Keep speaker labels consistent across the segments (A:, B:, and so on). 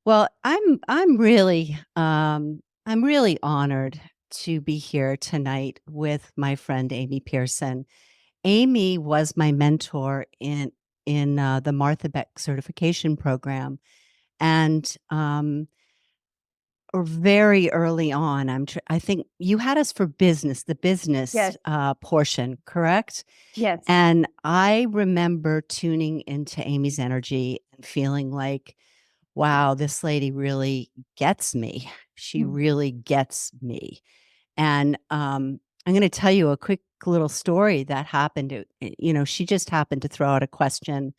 A: Well, I'm really honored to be here tonight with my friend Amy Pearson. Amy was my mentor in the Martha Beck certification program, and or very early on, I think you had us for business, the business
B: Yes,
A: portion, correct?
B: yes.
A: And I remember tuning into Amy's energy and feeling like, wow, this lady really gets me. She
B: Mm.
A: really gets me. And I'm going to tell you a quick little story that happened. She just happened to throw out a question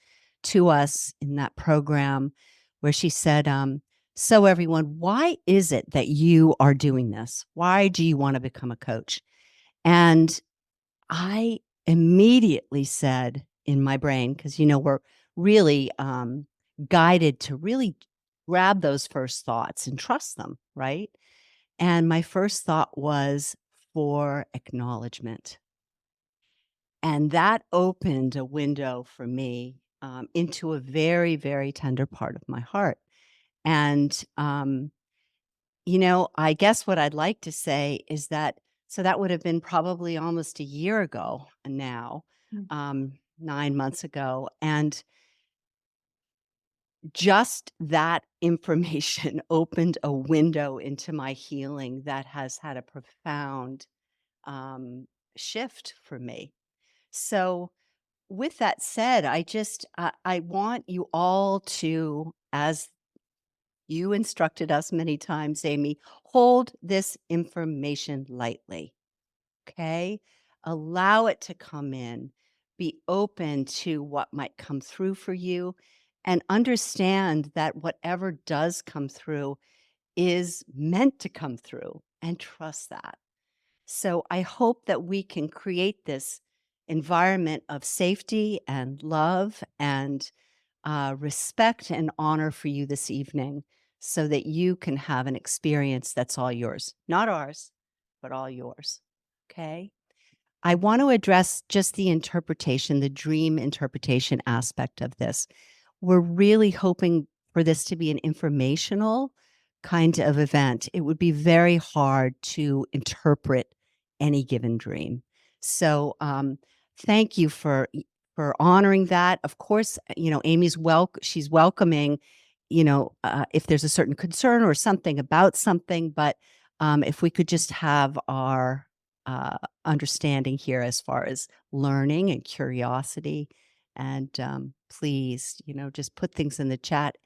A: to us in that program where she said, so everyone, why is it that you are doing this? Why do you want to become a coach? And I immediately said in my brain, because, we're really guided to really grab those first thoughts and trust them, right? And my first thought was for acknowledgement. And that opened a window for me into a very, very tender part of my heart. And, I guess what I'd like to say is that, so that would have been probably almost a year ago now,
B: Mm.
A: 9 months ago. And just that information opened a window into my healing that has had a profound shift for me. So, with that said, I want you all to, as you instructed us many times, Amy, hold this information lightly. Okay, allow it to come in. Be open to what might come through for you, and understand that whatever does come through is meant to come through, and trust that. So I hope that we can create this environment of safety and love and respect and honor for you this evening so that you can have an experience that's all yours, not ours, but all yours. Okay. I want to address just the interpretation, the dream interpretation aspect of this. We're really hoping for this to be an informational kind of event. It would be very hard to interpret any given dream. So, thank you for honoring that. Of course, she's welcoming, if there's a certain concern or something about something, but if we could just have our understanding here as far as learning and curiosity. And please, just put things in the chat.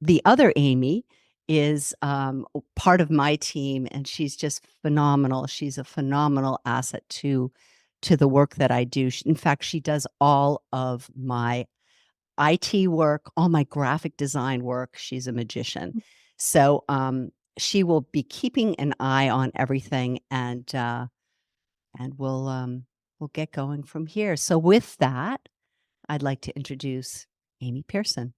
A: The other Amy is part of my team, and she's just phenomenal. She's a phenomenal asset to the work that I do. In fact, she does all of my IT work, all my graphic design work. She's a magician. So she will be keeping an eye on everything, and we'll get going from here. So with that, I'd like to introduce Amy Pearson.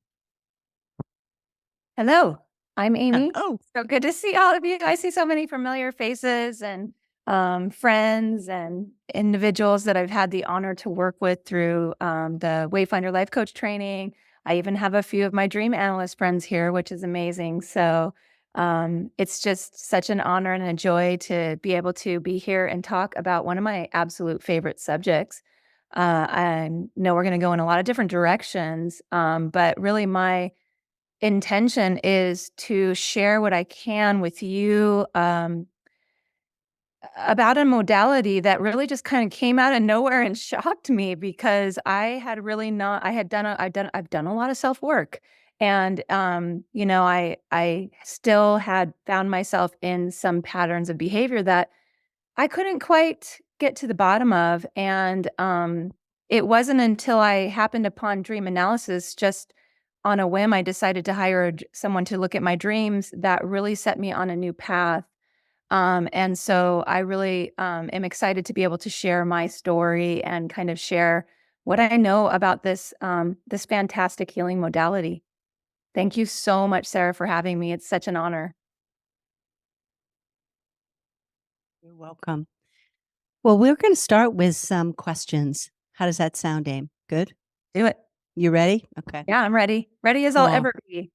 B: Hello, I'm Amy.
A: Oh,
B: So good to see all of you. I see so many familiar faces and friends and individuals that I've had the honor to work with through the Wayfinder Life Coach training. I even have a few of my dream analyst friends here, which is amazing. So it's just such an honor and a joy to be able to be here and talk about one of my absolute favorite subjects. I know we're going to go in a lot of different directions, but really my intention is to share what I can with you about a modality that really just kind of came out of nowhere and shocked me because I had really not I had done a, I've done a lot of self-work, and I still had found myself in some patterns of behavior that I couldn't quite get to the bottom of. And it wasn't until I happened upon dream analysis, just on a whim, I decided to hire someone to look at my dreams, that really set me on a new path. And so I really am excited to be able to share my story and kind of share what I know about this fantastic healing modality. Thank you so much, Sarah, for having me. It's such an honor.
A: you're welcome. Well, we're going to start with some questions. How does that sound, Aim? Good?
B: Do it.
A: You ready? Okay.
B: Yeah, I'm ready. Ready as I'll
A: Cool.
B: ever be.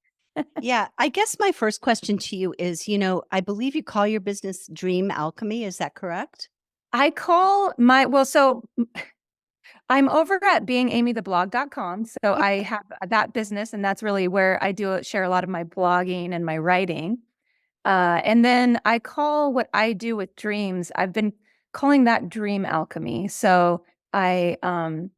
A: Yeah, I guess my first question to you is, I believe you call your business Dream Alchemy, is that correct?
B: I call my well, so I'm over at beingamytheblog.com. So
A: Okay.
B: I have that business, and that's really where I do share a lot of my blogging and my writing. And then I call what I do with dreams, I've been calling that Dream Alchemy. So I um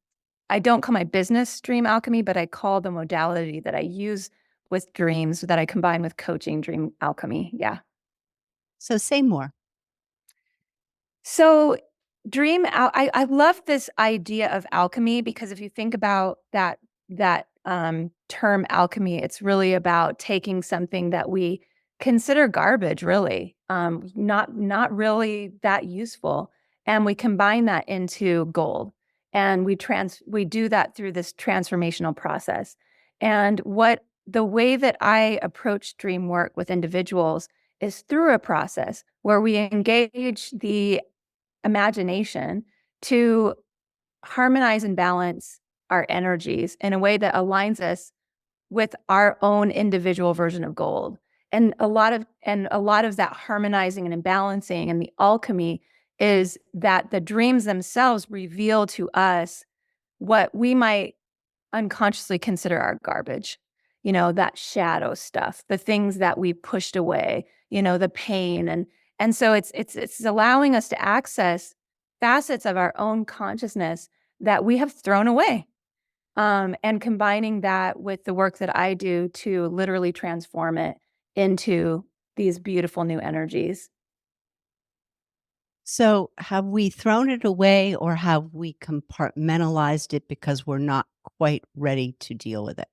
B: I don't call my business Dream Alchemy, but I call the modality that I use with dreams that I combine with coaching Dream Alchemy. Yeah.
A: So say more.
B: So I love this idea of alchemy because if you think about that term alchemy, it's really about taking something that we consider garbage, really, not really that useful, and we combine that into gold, and we do that through this transformational process. And what the way that I approach dream work with individuals is through a process where we engage the imagination to harmonize and balance our energies in a way that aligns us with our own individual version of gold. And a lot of that harmonizing and balancing and the alchemy is that the dreams themselves reveal to us what we might unconsciously consider our garbage. That shadow stuff, the things that we pushed away, the pain. And so it's allowing us to access facets of our own consciousness that we have thrown away. And combining that with the work that I do to literally transform it into these beautiful new energies.
A: So have we thrown it away or have we compartmentalized it because we're not quite ready to deal with it?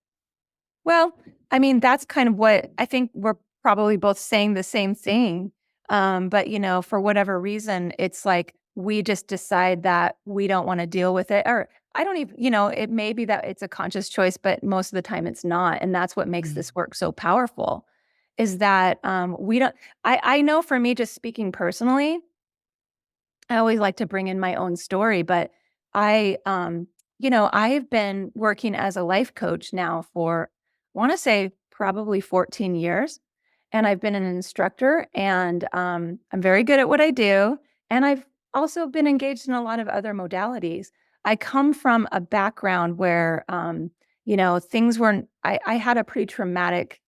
B: Well, I mean, that's kind of what I think we're probably both saying the same thing. But for whatever reason, it's like we just decide that we don't want to deal with it. Or I don't even, it may be that it's a conscious choice, but most of the time it's not. And that's what makes
A: Mm.
B: this work so powerful is that we don't, I know for me, just speaking personally, I always like to bring in my own story, but I've been working as a life coach now for, want to say probably 14 years. And I've been an instructor and I'm very good at what I do. And I've also been engaged in a lot of other modalities. I come from a background where, things weren't, I had a pretty traumatic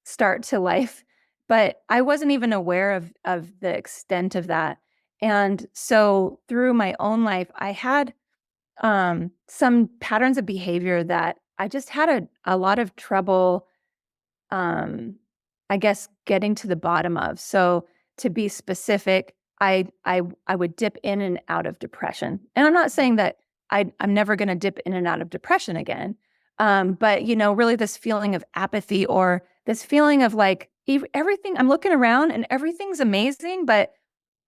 B: start to life, but I wasn't even aware of the extent of that. And so through my own life, I had some patterns of behavior that I just had a lot of trouble, um, I guess, getting to the bottom of. So to be specific, I would dip in and out of depression, and I'm not saying that I'm never going to dip in and out of depression again. But really, this feeling of apathy or this feeling of like everything. I'm looking around and everything's amazing, but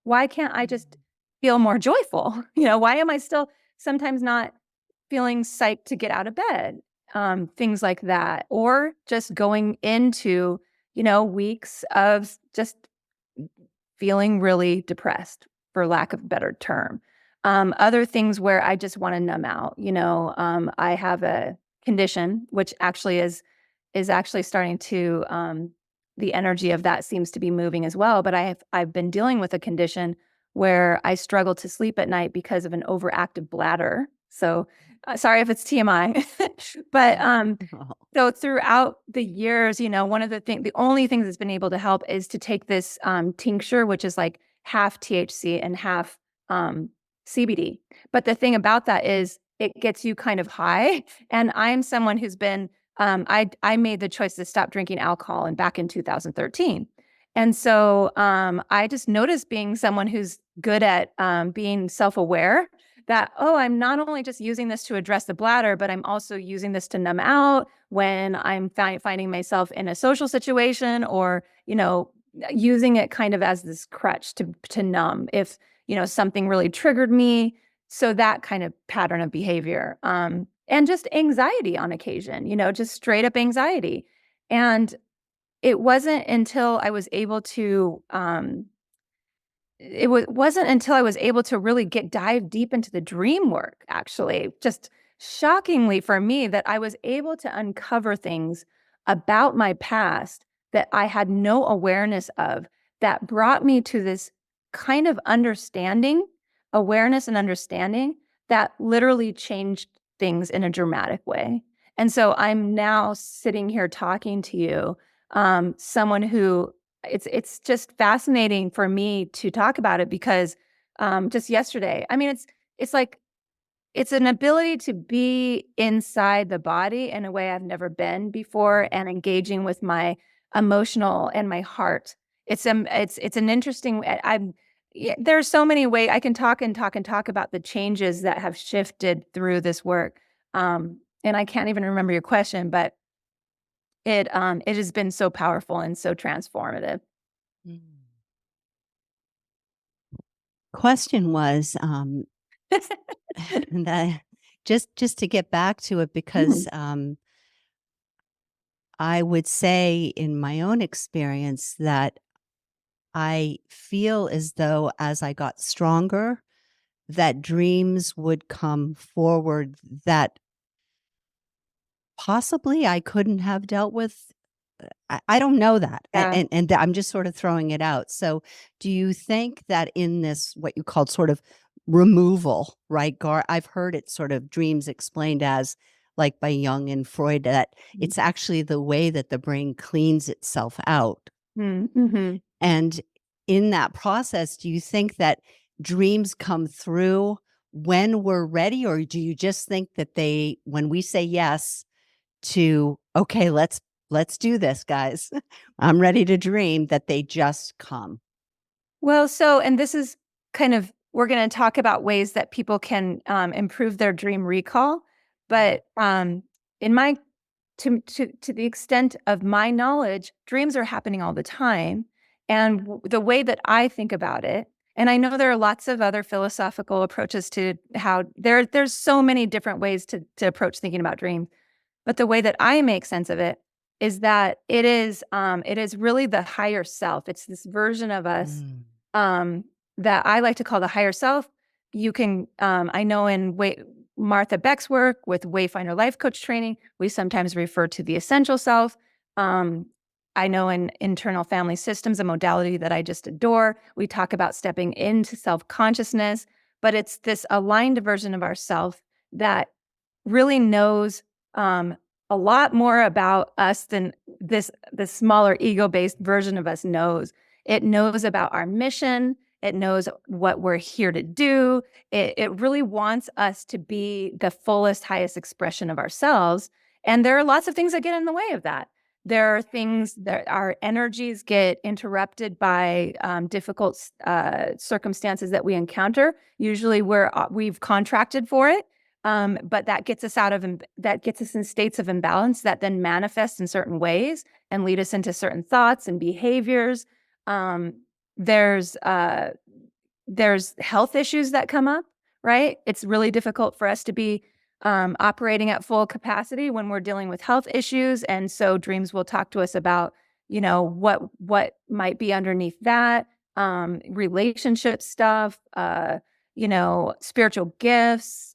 B: why can't I just feel more joyful? Why am I still sometimes not feeling psyched to get out of bed? Things like that. Or just going into, weeks of just feeling really depressed, for lack of a better term. Other things where I just want to numb out. I have a condition which actually is actually starting to the energy of that seems to be moving as well. But I've been dealing with a condition where I struggle to sleep at night because of an overactive bladder. So sorry if it's TMI, but
A: Oh.
B: so throughout the years, the only thing that's been able to help is to take this tincture, which is like half THC and half CBD. But the thing about that is it gets you kind of high. And I'm someone who's been, I made the choice to stop drinking alcohol and back in 2013. And so I just noticed being someone who's good at being self-aware that, oh, I'm not only just using this to address the bladder, but I'm also using this to numb out when I'm finding myself in a social situation or, using it kind of as this crutch to numb if, something really triggered me. So that kind of pattern of behavior. And just anxiety on occasion, just straight up anxiety. And it wasn't until I was able to wasn't until I was able to really dive deep into the dream work, actually, just shockingly for me, that I was able to uncover things about my past that I had no awareness of that brought me to this kind of understanding, awareness and understanding that literally changed things in a dramatic way. And so I'm now sitting here talking to you, someone who it's just fascinating for me to talk about it because just yesterday, I mean, it's like it's an ability to be inside the body in a way I've never been before and engaging with my emotional and my heart. It's an interesting I'm yeah, there's so many ways I can talk and talk and talk about the changes that have shifted through this work. And I can't even remember your question, but it has been so powerful and so transformative.
A: Mm. Question was, that just to get back to it because,
B: Mhm.
A: I would say in my own experience that I feel as though as I got stronger, that dreams would come forward that possibly I couldn't have dealt with. I don't know that,
B: Yeah.
A: and I'm just sort of throwing it out. So, do you think that in this, what you called sort of removal, right? I've heard it sort of dreams explained as like by Jung and Freud that
B: Mhm.
A: it's actually the way that the brain cleans itself out.
B: Mhm.
A: And in that process, do you think that dreams come through when we're ready, or do you just think that they, when we say yes, to, "Okay, let's do this, guys. I'm ready to dream," that they just come.
B: Well, so, and this is kind of, we're going to talk about ways that people can improve their dream recall.
A: Mm.
B: But in my, to the extent of my knowledge, dreams are happening all the time. And the way that I think about it, and I know there are lots of other philosophical approaches to how there's so many different ways to approach thinking about dreams. But the way that I make sense of it is that it is really the higher self. It's this version of us
A: Mm.
B: um, that I like to call the higher self. You can, I know in Martha Beck's work with Wayfinder Life Coach training, we sometimes refer to the essential self. Um, I know in internal family systems, a modality that I just adore, we talk about stepping into self consciousness, but it's this aligned version of ourself that really knows um, a lot more about us than this smaller ego-based version of us knows. It knows about our mission. It knows what we're here to do. It really wants us to be the fullest, highest expression of ourselves. And there are lots of things that get in the way of that. There are things that our energies get interrupted by difficult circumstances that we encounter. Usually, we've contracted for it, but that gets us that gets us in states of imbalance that then manifest in certain ways and lead us into certain thoughts and behaviors. Um, there's uh, there's health issues that come up, right? It's really difficult for us to be operating at full capacity when we're dealing with health issues, and so dreams will talk to us about, what might be underneath that, relationship stuff, spiritual gifts.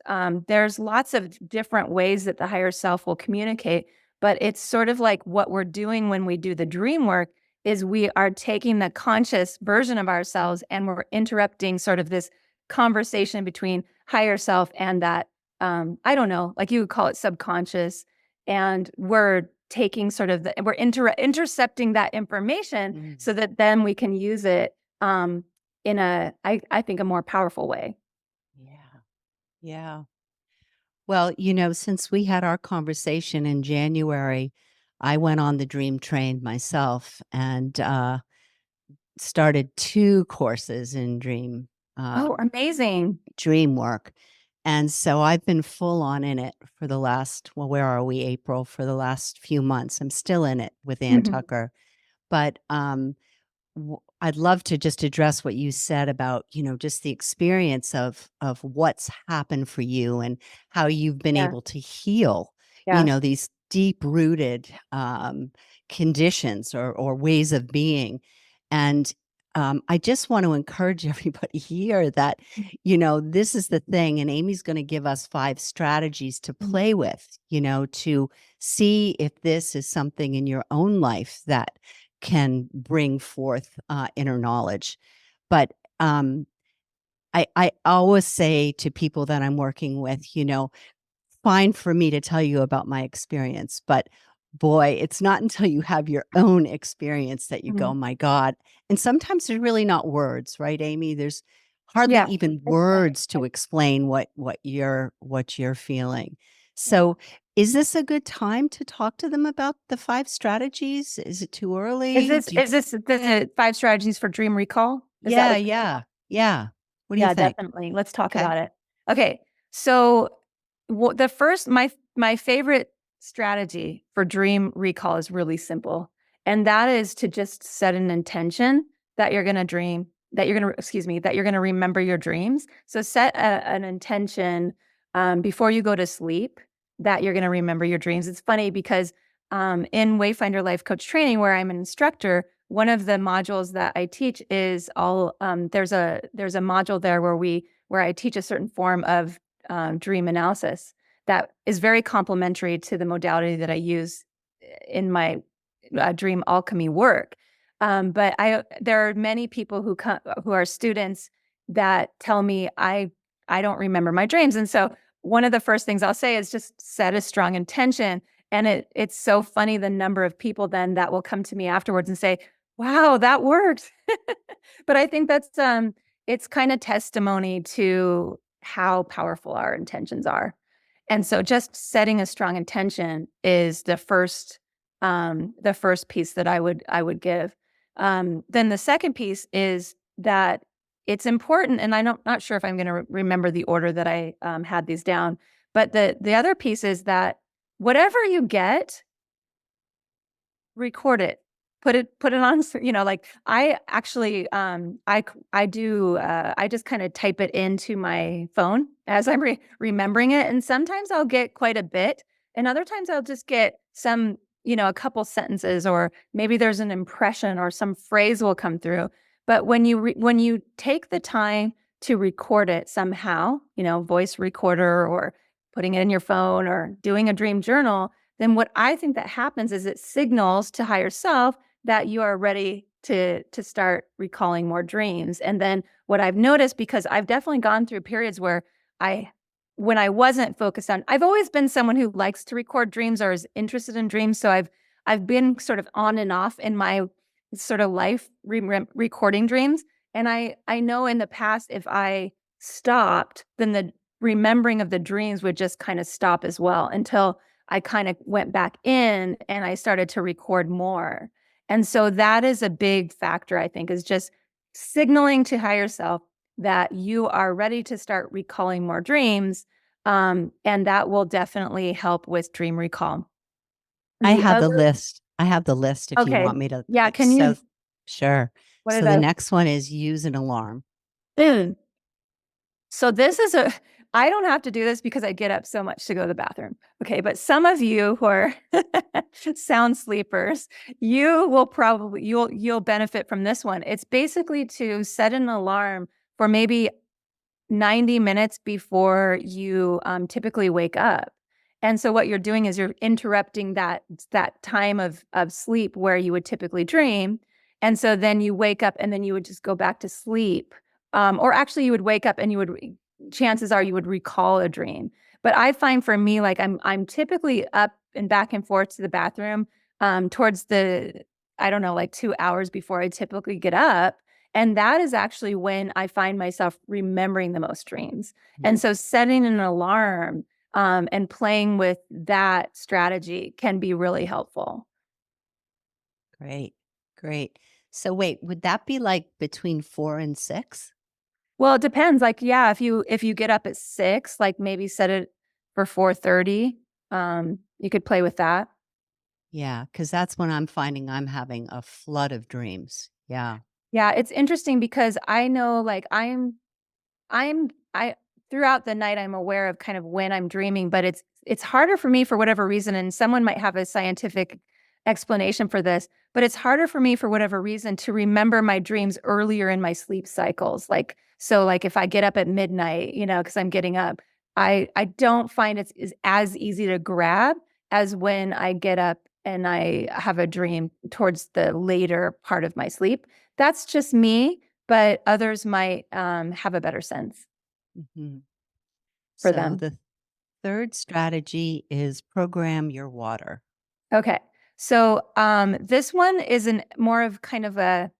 B: There's lots of different ways that the higher self will communicate, but it's sort of like what we're doing when we do the dream work is we are taking the conscious version of ourselves and we're interrupting sort of this conversation between higher self and that I don't know, like you would call it subconscious, and we're taking sort of we're intercepting that information
A: Mm.
B: so that then we can use it in I think a more powerful way.
A: Yeah. Yeah. Well, since we had our conversation in January, I went on the dream train myself and, started 2 courses in
B: Oh, amazing.
A: dream work. And so I've been full on in it for the last, well, where are we? April, for the last few months. I'm still in it with Ann
B: Mhm.
A: Tucker. But I'd love to just address what you said about, just the experience of what's happened for you and how you've been
B: Yeah,
A: able to heal,
B: yeah.
A: these deep rooted conditions or ways of being. And I just want to encourage everybody here that, this is the thing, and Amy's going to give us 5 strategies to
B: Mhm.
A: play with, to see if this is something in your own life that can bring forth inner knowledge. But I always say to people that I'm working with, fine for me to tell you about my experience, but boy, it's not until you have your own experience that you go,
B: Mhm.
A: "My God." And sometimes there's really not words, right, Amy? There's hardly
B: Yeah.
A: even words to explain what you're feeling.
B: Yeah.
A: So, is this a good time to talk to them about the 5 strategies? Is it too
B: Is
A: early?
B: this is this the 5 strategies for dream recall? Is that
A: Yeah,
B: what you're
A: yeah, yeah. What do you
B: Yeah,
A: think?
B: definitely. Let's talk
A: Okay.
B: about it. Okay. So the first my favorite strategy for dream recall is really simple. And that is to just set an intention that you're going to dream, that you're going to, excuse me, that you're going to remember your dreams. So set an intention before you go to sleep that you're going to remember your dreams. It's funny because in Wayfinder Life Coach Training, where I'm an instructor, one of the modules that I teach is all there's a module there where I teach a certain form of dream analysis that is very complementary to the modality that I use in my dream alchemy work. But there are many people who are students that tell me I don't remember my dreams, and so one of the first things I'll say is just set a strong intention. And it's so funny the number of people then that will come to me afterwards and say, "Wow, that worked." But I think it's kind of testimony to how powerful our intentions are. And so just setting a strong intention is the first piece that I would give. Then the second piece is that it's important, and not sure if I'm going to remember the order that I had these down, but the other piece is that whatever you get, record it. Put it on, like I actually, I do, I just kind of type it into my phone as I'm remembering it. And sometimes I'll get quite a bit, and other times I'll just get some, a couple sentences, or maybe there's an impression or some phrase will come through. But when you take the time to record it somehow, voice recorder or putting it in your phone or doing a dream journal, then what I think that happens is it signals to higher self that you are ready to start recalling more dreams. And then what I've noticed, because I've definitely gone through periods where I when I wasn't focused on, I've always been someone who likes to record dreams or is interested in dreams. So I've been sort of on and off in my sort of life recording dreams. And I know in the past, if I stopped, then the remembering of the dreams would just kind of stop as well, until I kind of went back in and I started to record more. And so that is a big factor, I think, is just signaling to higher self that you are ready to start recalling more dreams. And that will definitely help with dream recall.
A: I
B: The
A: have the
B: other,
A: list. I have the list if you
B: okay.
A: want me to,
B: Yeah. Can
A: so
B: you,
A: sure.
B: what are
A: So the
B: the,
A: next one is use an alarm.
B: mm. So this is I don't have to do this because I get up so much to go to the bathroom. Okay. But some of you who are sound sleepers, you'll benefit from this one. It's basically to set an alarm for maybe 90 minutes before you typically wake up. And so what you're doing is you're interrupting that time of sleep where you would typically dream. And so then you wake up and then you would just go back to sleep. Or actually you would wake up and chances are you would recall a dream. But I find for me, like I'm typically up and back and forth to the bathroom towards I don't know, like 2 hours before I typically get up. And that is actually when I find myself remembering the most dreams. And so setting an alarm and playing with that strategy can be really helpful.
A: Great. Great. So wait, would that be like between 4 and 6?
B: Well, it depends. Like, yeah, if you get up at 6, like maybe set it for 4:30. You could play with that.
A: Yeah, because that's when I'm finding I'm having a flood of dreams. Yeah.
B: Yeah, it's interesting because I know like I throughout the night I'm aware of kind of when I'm dreaming, but it's harder for me for whatever reason, and someone might have a scientific explanation for this, but it's harder for me for whatever reason to remember my dreams earlier in my sleep cycles. Like if I get up at midnight, because I'm getting up, I don't find it's is as easy to grab as when I get up and I have a dream towards the later part of my sleep. That's just me, but others might have a better sense
A: Mhm.
B: for
A: So
B: them.
A: the third strategy is program your water.
B: Okay. So this one is an more of kind of a,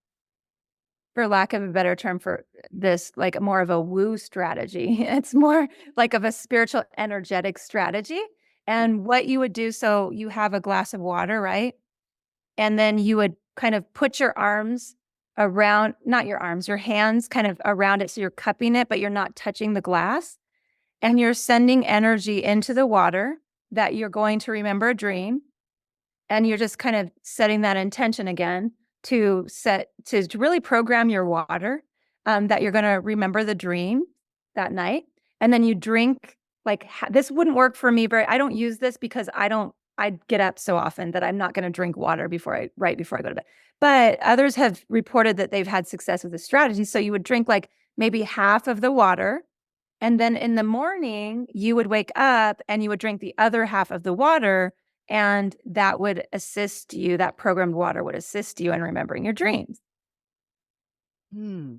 B: for lack of a better term for this, like more of a woo strategy. It's more like of a spiritual energetic strategy. And what you would do, so you have a glass of water, right? And then you would kind of put your arms around, not your arms, your hands kind of around it. So you're cupping it, but you're not touching the glass. And you're sending energy into the water that you're going to remember a dream. And you're just kind of setting that intention again to really program your water, that you're going to remember the dream that night. And then you drink this wouldn't work for me I don't use this because I get up so often that I'm not going to drink water right before I go to bed. But others have reported that they've had success with this strategy. So you would drink like maybe half of the water, and then in the morning, you would wake up and you would drink the other half of the water, and that would assist you. That programmed water would assist you in remembering your dreams.
A: Hmm.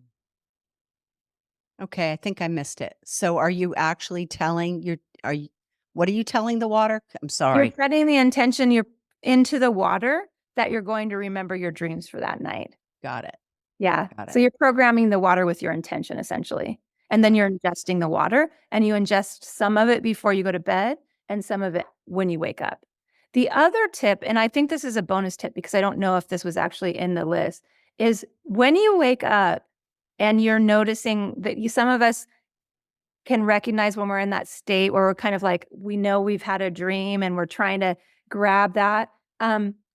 A: Okay, I think I missed it. So are you actually telling your are you what are you telling the water? I'm
B: You're
A: sorry.
B: setting the intention you're into the water that you're going to remember your dreams for that night.
A: Got it.
B: Yeah.
A: Got
B: So
A: it.
B: you're programming the water with your intention essentially. And then you're ingesting the water, and you ingest some of it before you go to bed and some of it when you wake up. The other tip, and I think this is a bonus tip because I don't know if this was actually in the list, is when you wake up and you're noticing that some of us can recognize when we're in that state where we're kind of like, we know we've had a dream and we're trying to grab that.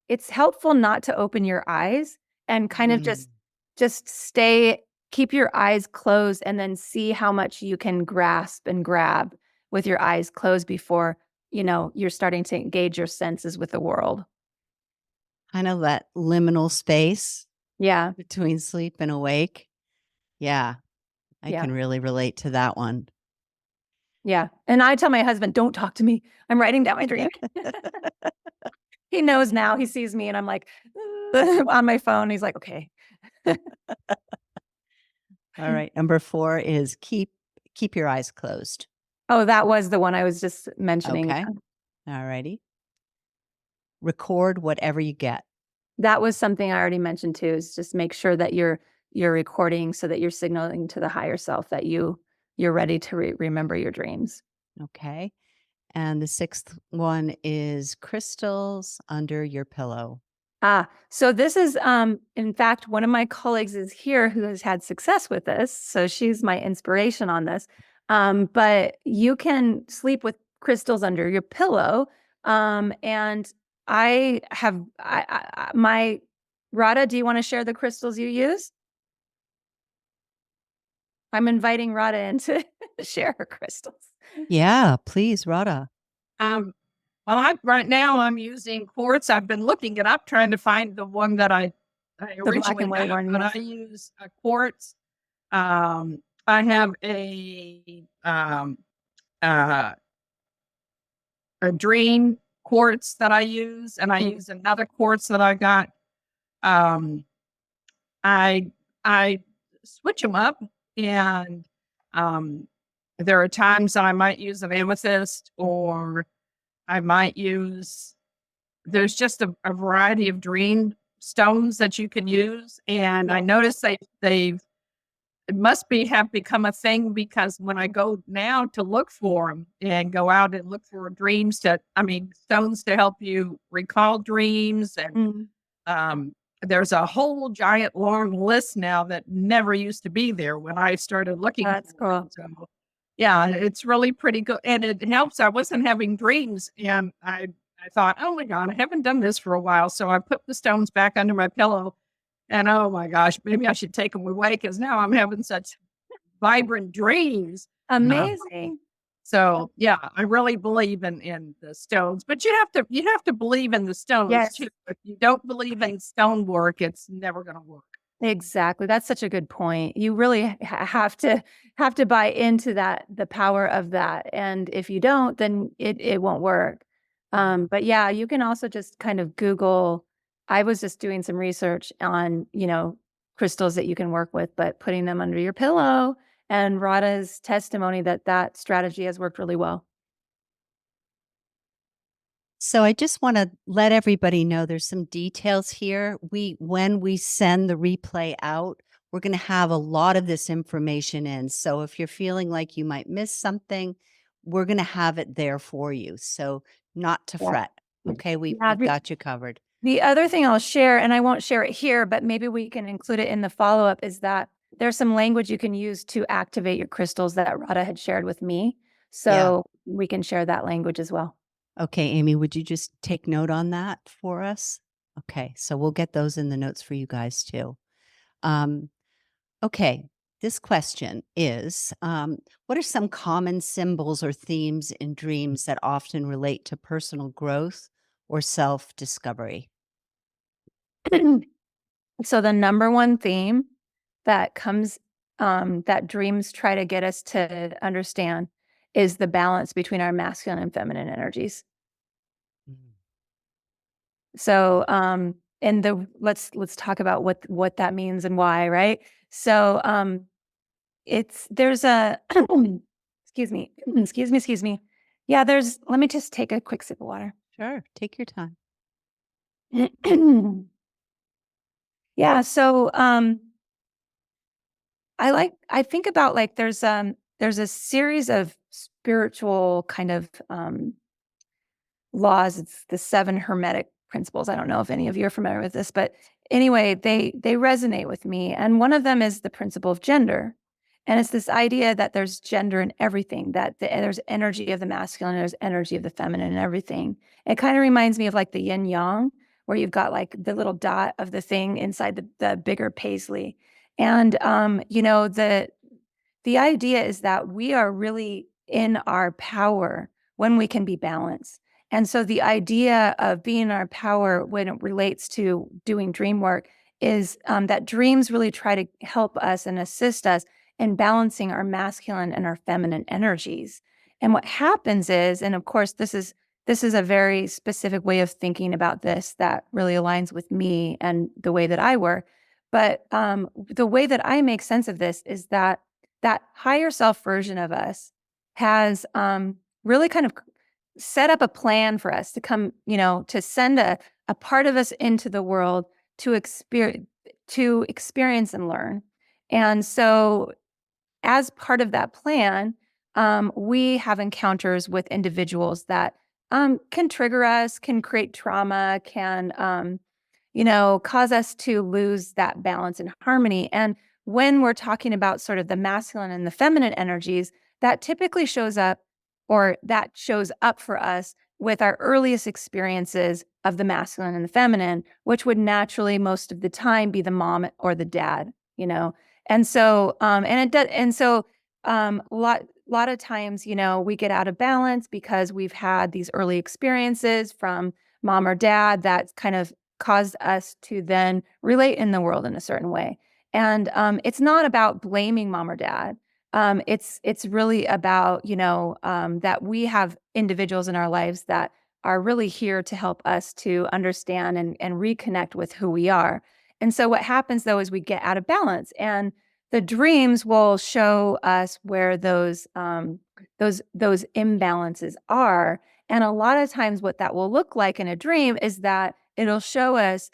B: It's helpful not to open your eyes and kind of
A: Mm.
B: just keep your eyes closed and then see how much you can grasp and grab with your eyes closed before, you're starting to engage your senses with the world.
A: Kind of that liminal space
B: Yeah.
A: between sleep and awake. Yeah, I
B: Yeah.
A: can really relate to that one.
B: Yeah. And I tell my husband, don't talk to me. I'm writing down my dream. He knows now. He sees me and I'm like on my phone. He's like, okay.
A: All right, number 4 is keep your eyes closed.
B: Oh, that was the one I was just mentioning.
A: Okay. All righty. Record whatever you get.
B: That was something I already mentioned too, is just make sure that you're recording so that you're signaling to the higher self that you're ready to remember your dreams.
A: Okay. And the 6th one is crystals under your pillow.
B: So this is in fact one of my colleagues is here who has had success with this. So she's my inspiration on this. But you can sleep with crystals under your pillow. And I have my Radha, do you want to share the crystals you use? I'm inviting Radha in to share her crystals.
A: Yeah, please, Rhoda.
C: Um, well, right now I'm using quartz. I've been looking it up, trying to find the one that I
B: The black
C: originally
B: and white
C: got,
B: one,
C: but
B: yes.
C: I use a quartz. I have uh, a dream quartz that I use, and I
B: Mm.
C: use another quartz that I got. Um, I I switch them up, and um, there are times that I might use an amethyst, or I might use. There's just a variety of dream stones that you can use, and I noticed they've it must have become a thing because when I go now to look for them and go out and look for stones to help you recall dreams, and
B: Mm.
C: um, there's a whole giant long list now that never used to be there when I started looking
B: That's
C: for it.
B: cool.
C: So, yeah, it's really pretty good, and it helps. I wasn't having dreams, and I thought, oh my god, I haven't done this for a while, so I put the stones back under my pillow, and oh my gosh, maybe I should take them away because now I'm having such vibrant dreams. Um,
B: Amazing.
C: So yeah, I really believe in the stones, but you have to believe in the stones
B: Yes.
C: too. If you don't believe in stonework, it's never going to work.
B: Exactly. That's such a good point. You really have to buy into that, the power of that. And if you don't, then it won't work. But yeah, you can also just kind of Google. I was just doing some research on, crystals that you can work with, but putting them under your pillow, and Radha's testimony that strategy has worked really well.
A: So I just want to let everybody know there's some details here. When we send the replay out, we're going to have a lot of this information in. So if you're feeling like you might miss something, we're going to have it there for you. So not to
B: Yeah.
A: fret. Okay,
B: Yeah,
A: we've got you covered.
B: the other thing I'll share, and I won't share it here, but maybe we can include it in the follow-up, is that there's some language you can use to activate your crystals that Radha had shared with me.
A: Yeah.
B: So we can share that language as well.
A: Okay, Amy, would you just take note on that for us? Okay, so we'll get those in the notes for you guys too. Okay, this question is what are some common symbols or themes in dreams that often relate to personal growth or self discovery?
B: So the number one theme that comes, that dreams try to get us to understand, is the balance between our masculine and feminine energies. So, and let's talk about what that means and why, right? So, there's a excuse me, excuse me. Yeah, let me just take a quick sip of water.
A: Sure, take your time.
B: Yeah, so I think about, like, there's a series of spiritual kind of laws. It's the 7 hermetic principles. I don't know if any of you are familiar with this, but anyway, they resonate with me. And one of them is the principle of gender. And it's this idea that there's gender in everything, that there's energy of the masculine, there's energy of the feminine and everything. It kind of reminds me of like the yin yang, where you've got like the little dot of the thing inside the bigger paisley. And the idea is that we are really in our power when we can be balanced. And so the idea of being in our power when it relates to doing dream work is that dreams really try to help us and assist us in balancing our masculine and our feminine energies. And what happens is, and of course, this is a very specific way of thinking about this that really aligns with me and the way that I work. But the way that I make sense of this is that higher self version of us has really kind of set up a plan for us to come, to send a part of us into the world to experience and learn. And so as part of that plan, we have encounters with individuals that can trigger us, can create trauma, can cause us to lose that balance and harmony. And when we're talking about sort of the masculine and the feminine energies, that typically shows up, or that shows up for us with our earliest experiences of the masculine and the feminine, which would naturally most of the time be the mom or the dad. And so, and it does, and so, lot of times, we get out of balance because we've had these early experiences from mom or dad that kind of caused us to then relate in the world in a certain way. And it's not about blaming mom or dad. It's really about that we have individuals in our lives that are really here to help us to understand and reconnect with who we are. And so what happens though is we get out of balance, and the dreams will show us where those imbalances are. And a lot of times what that will look like in a dream is that it'll show us,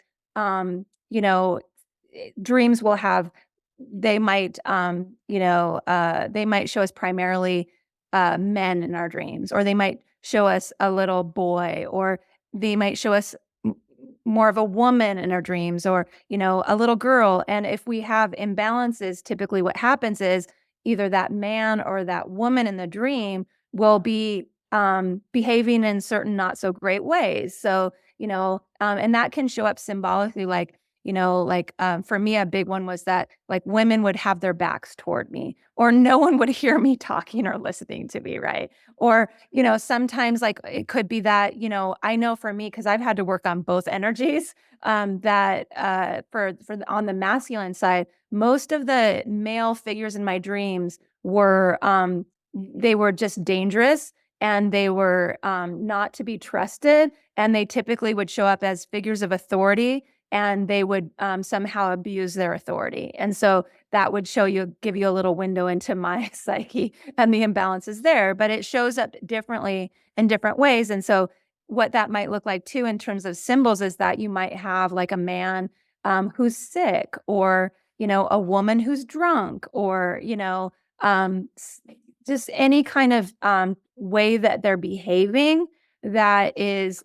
B: dreams will have, they might, they might show us primarily men in our dreams, or they might show us a little boy, or they might show us more of a woman in our dreams, or, a little girl. And if we have imbalances, typically what happens is either that man or that woman in the dream will be behaving in certain not so great ways. So, and that can show up symbolically, like like for me, a big one was that like women would have their backs toward me, or no one would hear me talking or listening to me, right? Or, sometimes like it could be that, I know for me, because I've had to work on both energies, that on the masculine side, most of the male figures in my dreams were they were just dangerous, and they were not to be trusted, and they typically would show up as figures of authority, and they would somehow abuse their authority. And so that would give you a little window into my psyche and the imbalances there, but it shows up differently in different ways. And so what that might look like too in terms of symbols is that you might have like a man who's sick, or a woman who's drunk, or just any kind of way that they're behaving that is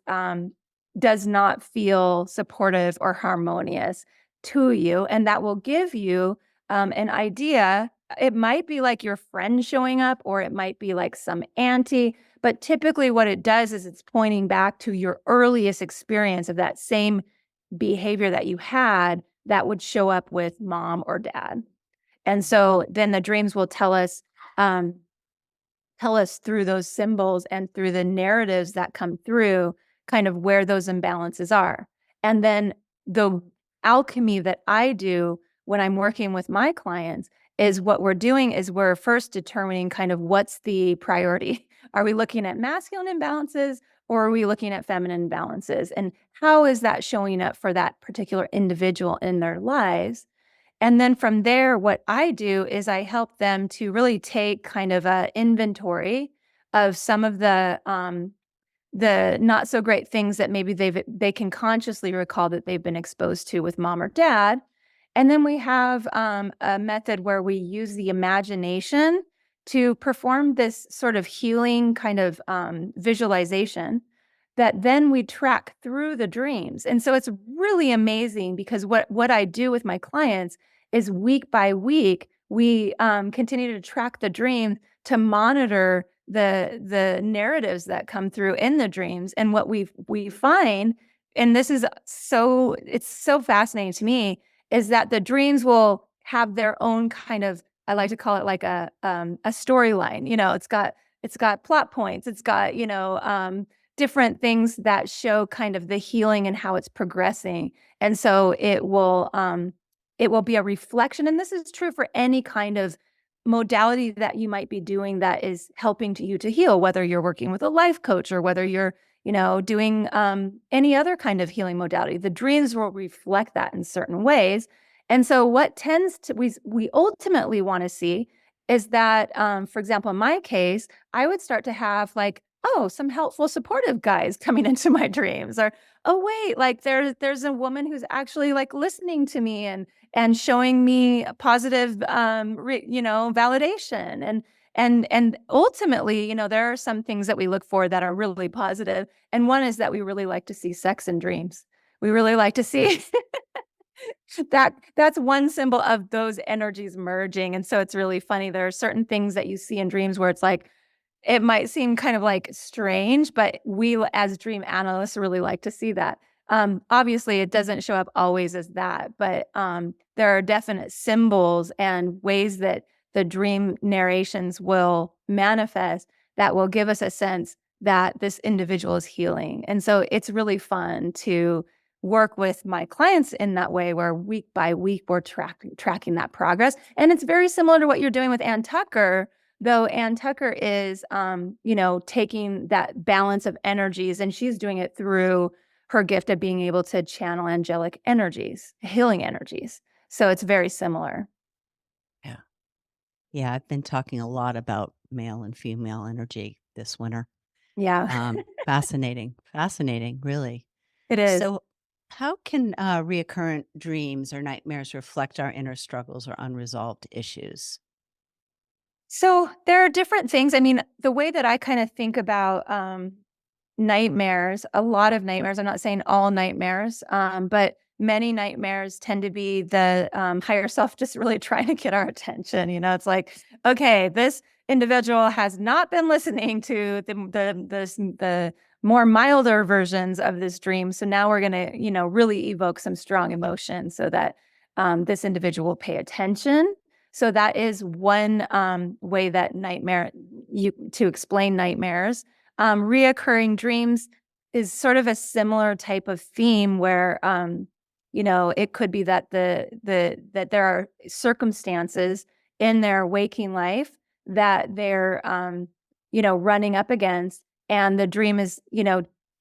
B: does not feel supportive or harmonious to you, and that will give you an idea. It might be like your friend showing up, or it might be like some auntie, but typically what it does is it's pointing back to your earliest experience of that same behavior that you had that would show up with mom or dad. And so then the dreams will um, tell us through those symbols and through the narratives that come through kind of where those imbalances are. And then the alchemy that I do when I'm working with my clients is what we're doing is we're first determining kind of what's the priority. Are we looking at masculine imbalances, or are we looking at feminine imbalances? And how is that showing up for that particular individual in their lives? And then from there, what I do is I help them to really take kind of a inventory of some of the not so great things that maybe they can consciously recall that they've been exposed to with mom or dad. And then we have a method where we use the imagination to perform this sort of healing kind of visualization that then we track through the dreams. And so it's really amazing, because what I do with my clients is week by week, we continue to track the dream to monitor the narratives that come through in the dreams. And what we find, and it's so fascinating to me, is that the dreams will have their own kind of, I like to call it like a storyline. It's got plot points. It's got different things that show kind of the healing and how it's progressing. And so it will be a reflection. And this is true for any kind of modality that you might be doing that is helping you to heal, whether you're working with a life coach or whether you're, doing any other kind of healing modality. The dreams will reflect that in certain ways. And so what we ultimately want to see is that, for example, in my case, I would start to have like, oh, some helpful, supportive guys coming into my dreams, or, oh, wait, like there's a woman who's actually like listening to me and showing me a positive, validation. And ultimately, there are some things that we look for that are really positive. And one is that we really like to see sex in dreams. We really like to see that's one symbol of those energies merging. And so it's really funny. There are certain things that you see in dreams where it's like, it might seem kind of like strange, but we as dream analysts really like to see that. Obviously, it doesn't show up always as that, but there are definite symbols and ways that the dream narrations will manifest that will give us a sense that this individual is healing. And so it's really fun to work with my clients in that way, where week by week we're tracking that progress. And it's very similar to what you're doing with Ann Tucker, though Ann Tucker is, taking that balance of energies, and she's doing it through her gift of being able to channel angelic energies, healing energies. So it's very similar.
A: Yeah. Yeah, I've been talking a lot about male and female energy this winter.
B: Yeah,
A: Fascinating, really.
B: it is.
A: So, how can reoccurrent dreams or nightmares reflect our inner struggles or unresolved issues?
B: So there are different things. I mean, the way that I kind of think about nightmares, a lot of nightmares, I'm not saying all nightmares, but many nightmares tend to be the higher self just really trying to get our attention. It's like, okay, this individual has not been listening to the more milder versions of this dream. So now we're going to, really evoke some strong emotion so that this individual will pay attention. So that is one way that to explain nightmares. Reoccurring dreams is sort of a similar type of theme where, it could be that that there are circumstances in their waking life that they're, running up against, and the dream is,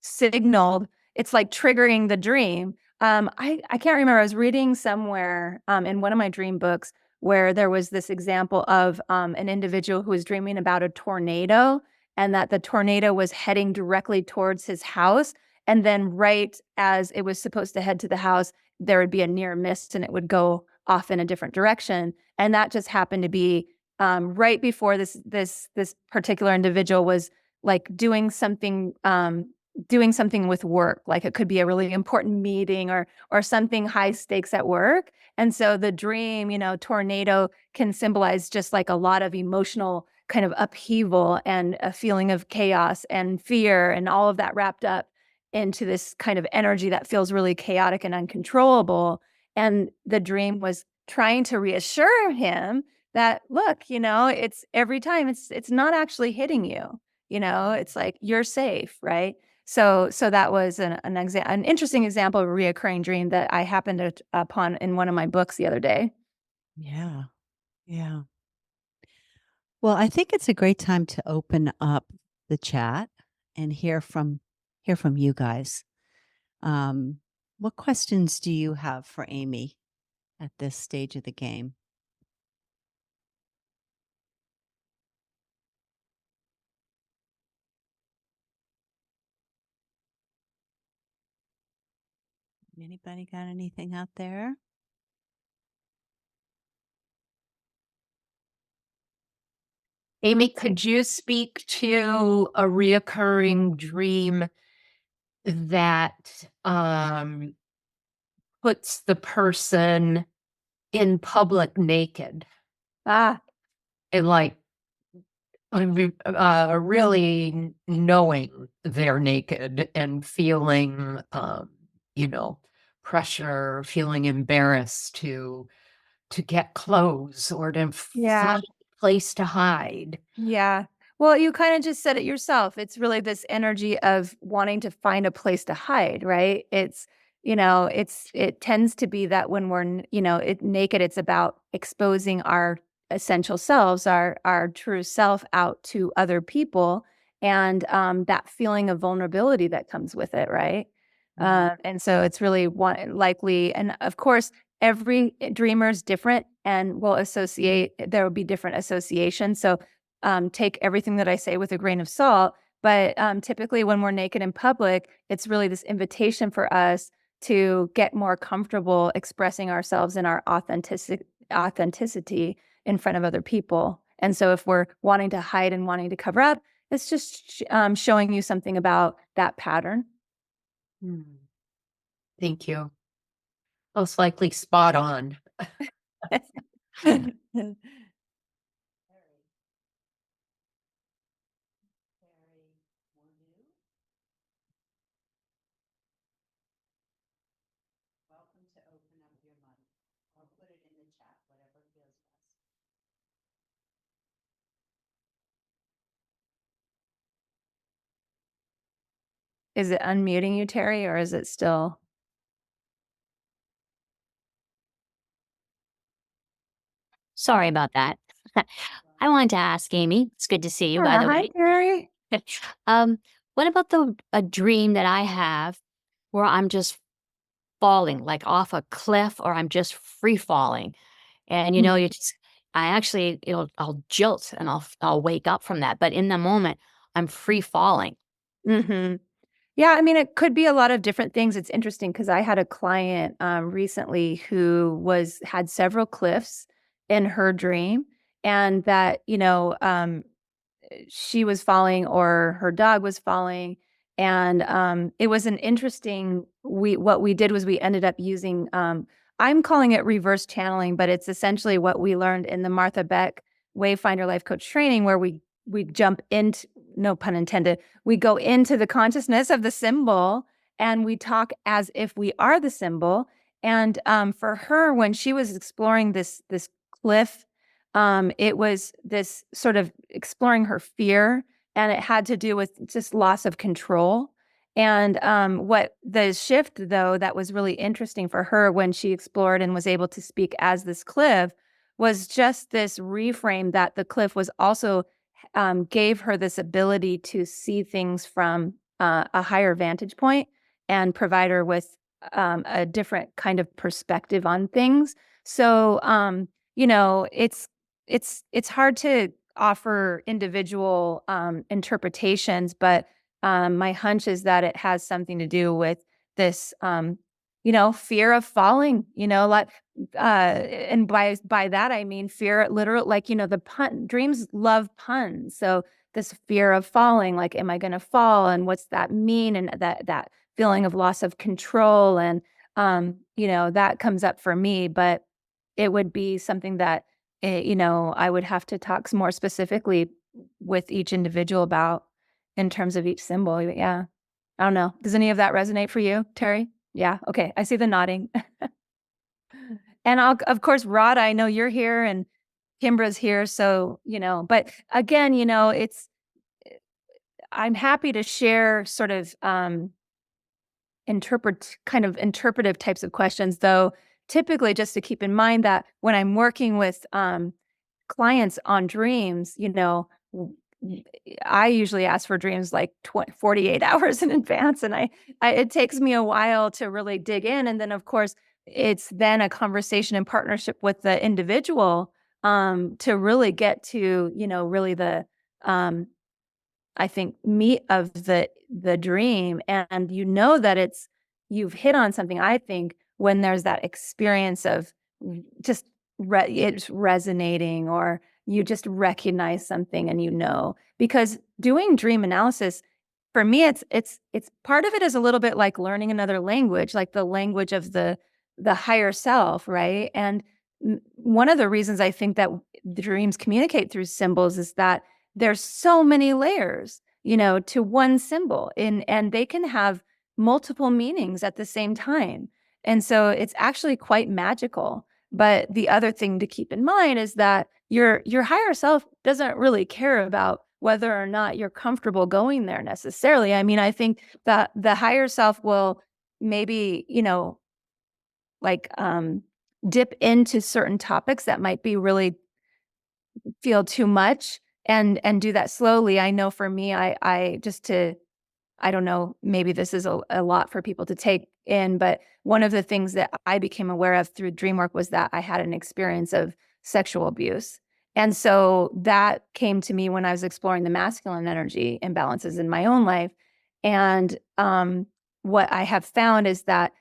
B: signaled. It's like triggering the dream. I can't remember. I was reading somewhere in one of my dream books where there was this example of an individual who was dreaming about a tornado, and that the tornado was heading directly towards his house. And then right as it was supposed to head to the house, there would be a near miss and it would go off in a different direction. And that just happened to be right before this particular individual was like doing something with work. Like it could be a really important meeting or something high stakes at work. And so the dream, tornado can symbolize just like a lot of emotional kind of upheaval and a feeling of chaos and fear and all of that wrapped up into this kind of energy that feels really chaotic and uncontrollable. And the dream was trying to reassure him that, look, it's every time it's not actually hitting you, it's like you're safe, right? So that was an interesting example of a reoccurring dream that I happened upon in one of my books the other day.
A: Yeah. Yeah. Well, I think it's a great time to open up the chat and hear from you guys. What questions do you have for Amy at this stage of the game? Anybody got anything out there?
D: Amy, could you speak to a reoccurring dream that puts the person in public naked
B: Ah,
D: and like really knowing they're naked and feeling, pressure, feeling embarrassed to get clothes or to
B: yeah.
D: find a place to hide?
B: Yeah. Well, you kind of just said it yourself. It's really this energy of wanting to find a place to hide, right? It tends to be that when we're, naked, it's about exposing our essential selves, our true self out to other people, and that feeling of vulnerability that comes with it, right? And so it's really likely, and of course, every dreamer is different and there will be different associations. So take everything that I say with a grain of salt. But typically when we're naked in public, it's really this invitation for us to get more comfortable expressing ourselves and our authenticity in front of other people. And so if we're wanting to hide and wanting to cover up, it's just showing you something about that pattern.
D: Thank you. Most likely spot on.
A: Welcome to open up your mind. I'll put it in the chat, whatever feels best.
B: Is it unmuting you, Terry, or is it still?
E: Sorry about that. I wanted to ask Amy, it's good to see you, by the
B: Hi,
E: way.
B: Terry.
E: What about a dream that I have where I'm just falling, like off a cliff, or I'm just free falling, and you just, I'll jolt and I'll wake up from that, but in the moment I'm free falling.
B: Mm-hmm. Yeah, I mean, it could be a lot of different things. It's interesting because I had a client recently who had several cliffs in her dream, and that she was falling or her dog was falling, and it was an interesting. What we did was we ended up using. I'm calling it reverse channeling, but it's essentially what we learned in the Martha Beck Wayfinder Life Coach training, where we jump into no pun intended, we go into the consciousness of the symbol and we talk as if we are the symbol. And for her, when she was exploring this cliff, it was this sort of exploring her fear, and it had to do with just loss of control. And what the shift, though, that was really interesting for her when she explored and was able to speak as this cliff was just this reframe that the cliff was also gave her this ability to see things from a higher vantage point and provide her with a different kind of perspective on things. So, it's hard to offer individual interpretations, but my hunch is that it has something to do with this, fear of falling, like, and by that, I mean, fear, literal, like, the dreams love puns. So this fear of falling, like, am I going to fall? And what's that mean? And that feeling of loss of control. And, that comes up for me, but it would be something that, I would have to talk more specifically with each individual about in terms of each symbol. Yeah. I don't know. Does any of that resonate for you, Terry? Yeah. Okay. I see the nodding. And of course, Rod, I know you're here and Kimbra's here. So, but again, I'm happy to share sort of interpretive types of questions, though typically just to keep in mind that when I'm working with clients on dreams, I usually ask for dreams like 48 hours in advance, and it takes me a while to really dig in. And then, of course, it's then a conversation in partnership with the individual to really get to, really the, I think, meat of the dream. And that you've hit on something, I think, when there's that experience of just it's resonating, or you just recognize something and because doing dream analysis, for me, it's part of it is a little bit like learning another language, like the language of the higher self, right? And one of the reasons I think that the dreams communicate through symbols is that there's so many layers, to one symbol, and they can have multiple meanings at the same time. And so it's actually quite magical. But the other thing to keep in mind is that your higher self doesn't really care about whether or not you're comfortable going there necessarily. I mean, I think that the higher self will maybe, like dip into certain topics that might be really feel too much, and do that slowly. I know for me, I don't know, maybe this is a lot for people to take in, but one of the things that I became aware of through dream work was that I had an experience of sexual abuse. And so that came to me when I was exploring the masculine energy imbalances in my own life. And what I have found is that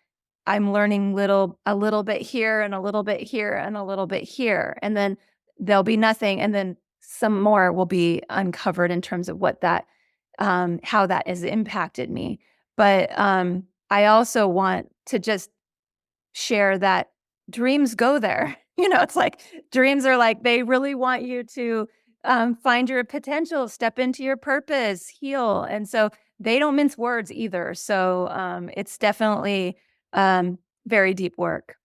B: I'm learning a little bit here and a little bit here and a little bit here. And then there'll be nothing. And then some more will be uncovered in terms of what that how that has impacted me. But I also want to just share that dreams go there. It's like dreams are like, they really want you to find your potential, step into your purpose, heal. And so they don't mince words either. So it's definitely very deep work.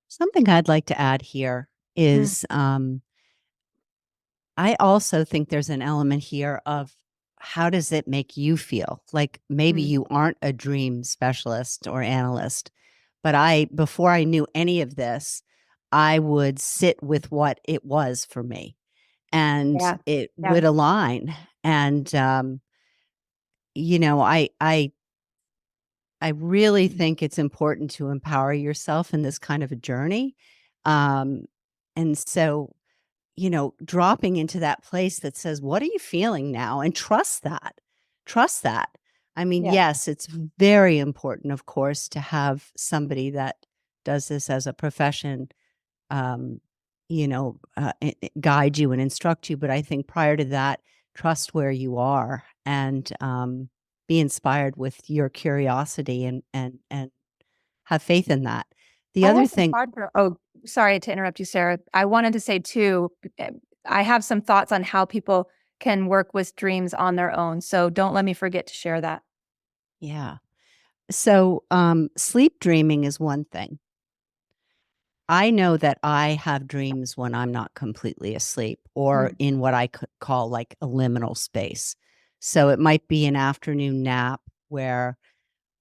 A: Something I'd like to add here is I also think there's an element here of how does it make you feel? Like maybe you aren't a dream specialist or analyst, but before I knew any of this, I would sit with what it was for me, and it would align. And, I really think it's important to empower yourself in this kind of a journey. And so, dropping into that place that says, what are you feeling now? And trust that. Trust that. I mean, yes, it's very important, of course, to have somebody that does this as a profession, guide you and instruct you. But I think prior to that, trust where you are, and be inspired with your curiosity, and have faith in that. The other thing,
B: sorry to interrupt you, Sarah. I wanted to say too, I have some thoughts on how people can work with dreams on their own. So don't let me forget to share that.
A: Yeah. So, sleep dreaming is one thing. I know that I have dreams when I'm not completely asleep or
B: Mm.
A: in what I could call like a liminal space. So it might be an afternoon nap where,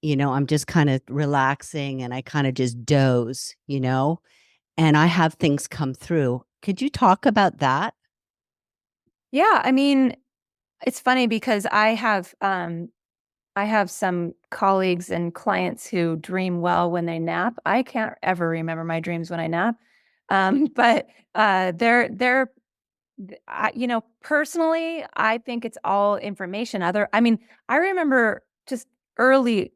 A: I'm just kind of relaxing and I kind of just doze, and I have things come through. Could you talk about that?
B: Yeah, I mean, it's funny because I have some colleagues and clients who dream well when they nap. I can't ever remember my dreams when I nap. But they're personally, I think it's all information. I mean, I remember just early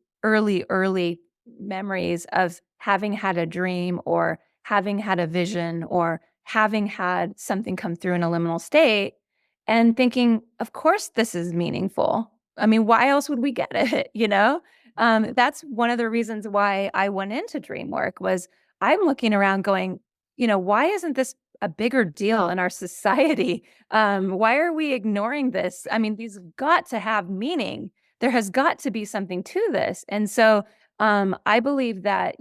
B: memories of having had a dream or having had a vision or having had something come through in a liminal state and thinking, of course, this is meaningful. I mean, why else would we get it? That's one of the reasons why I went into dream work was I'm looking around going, why isn't this a bigger deal in our society? Why are we ignoring this? I mean, these have got to have meaning. There has got to be something to this. And so I believe that,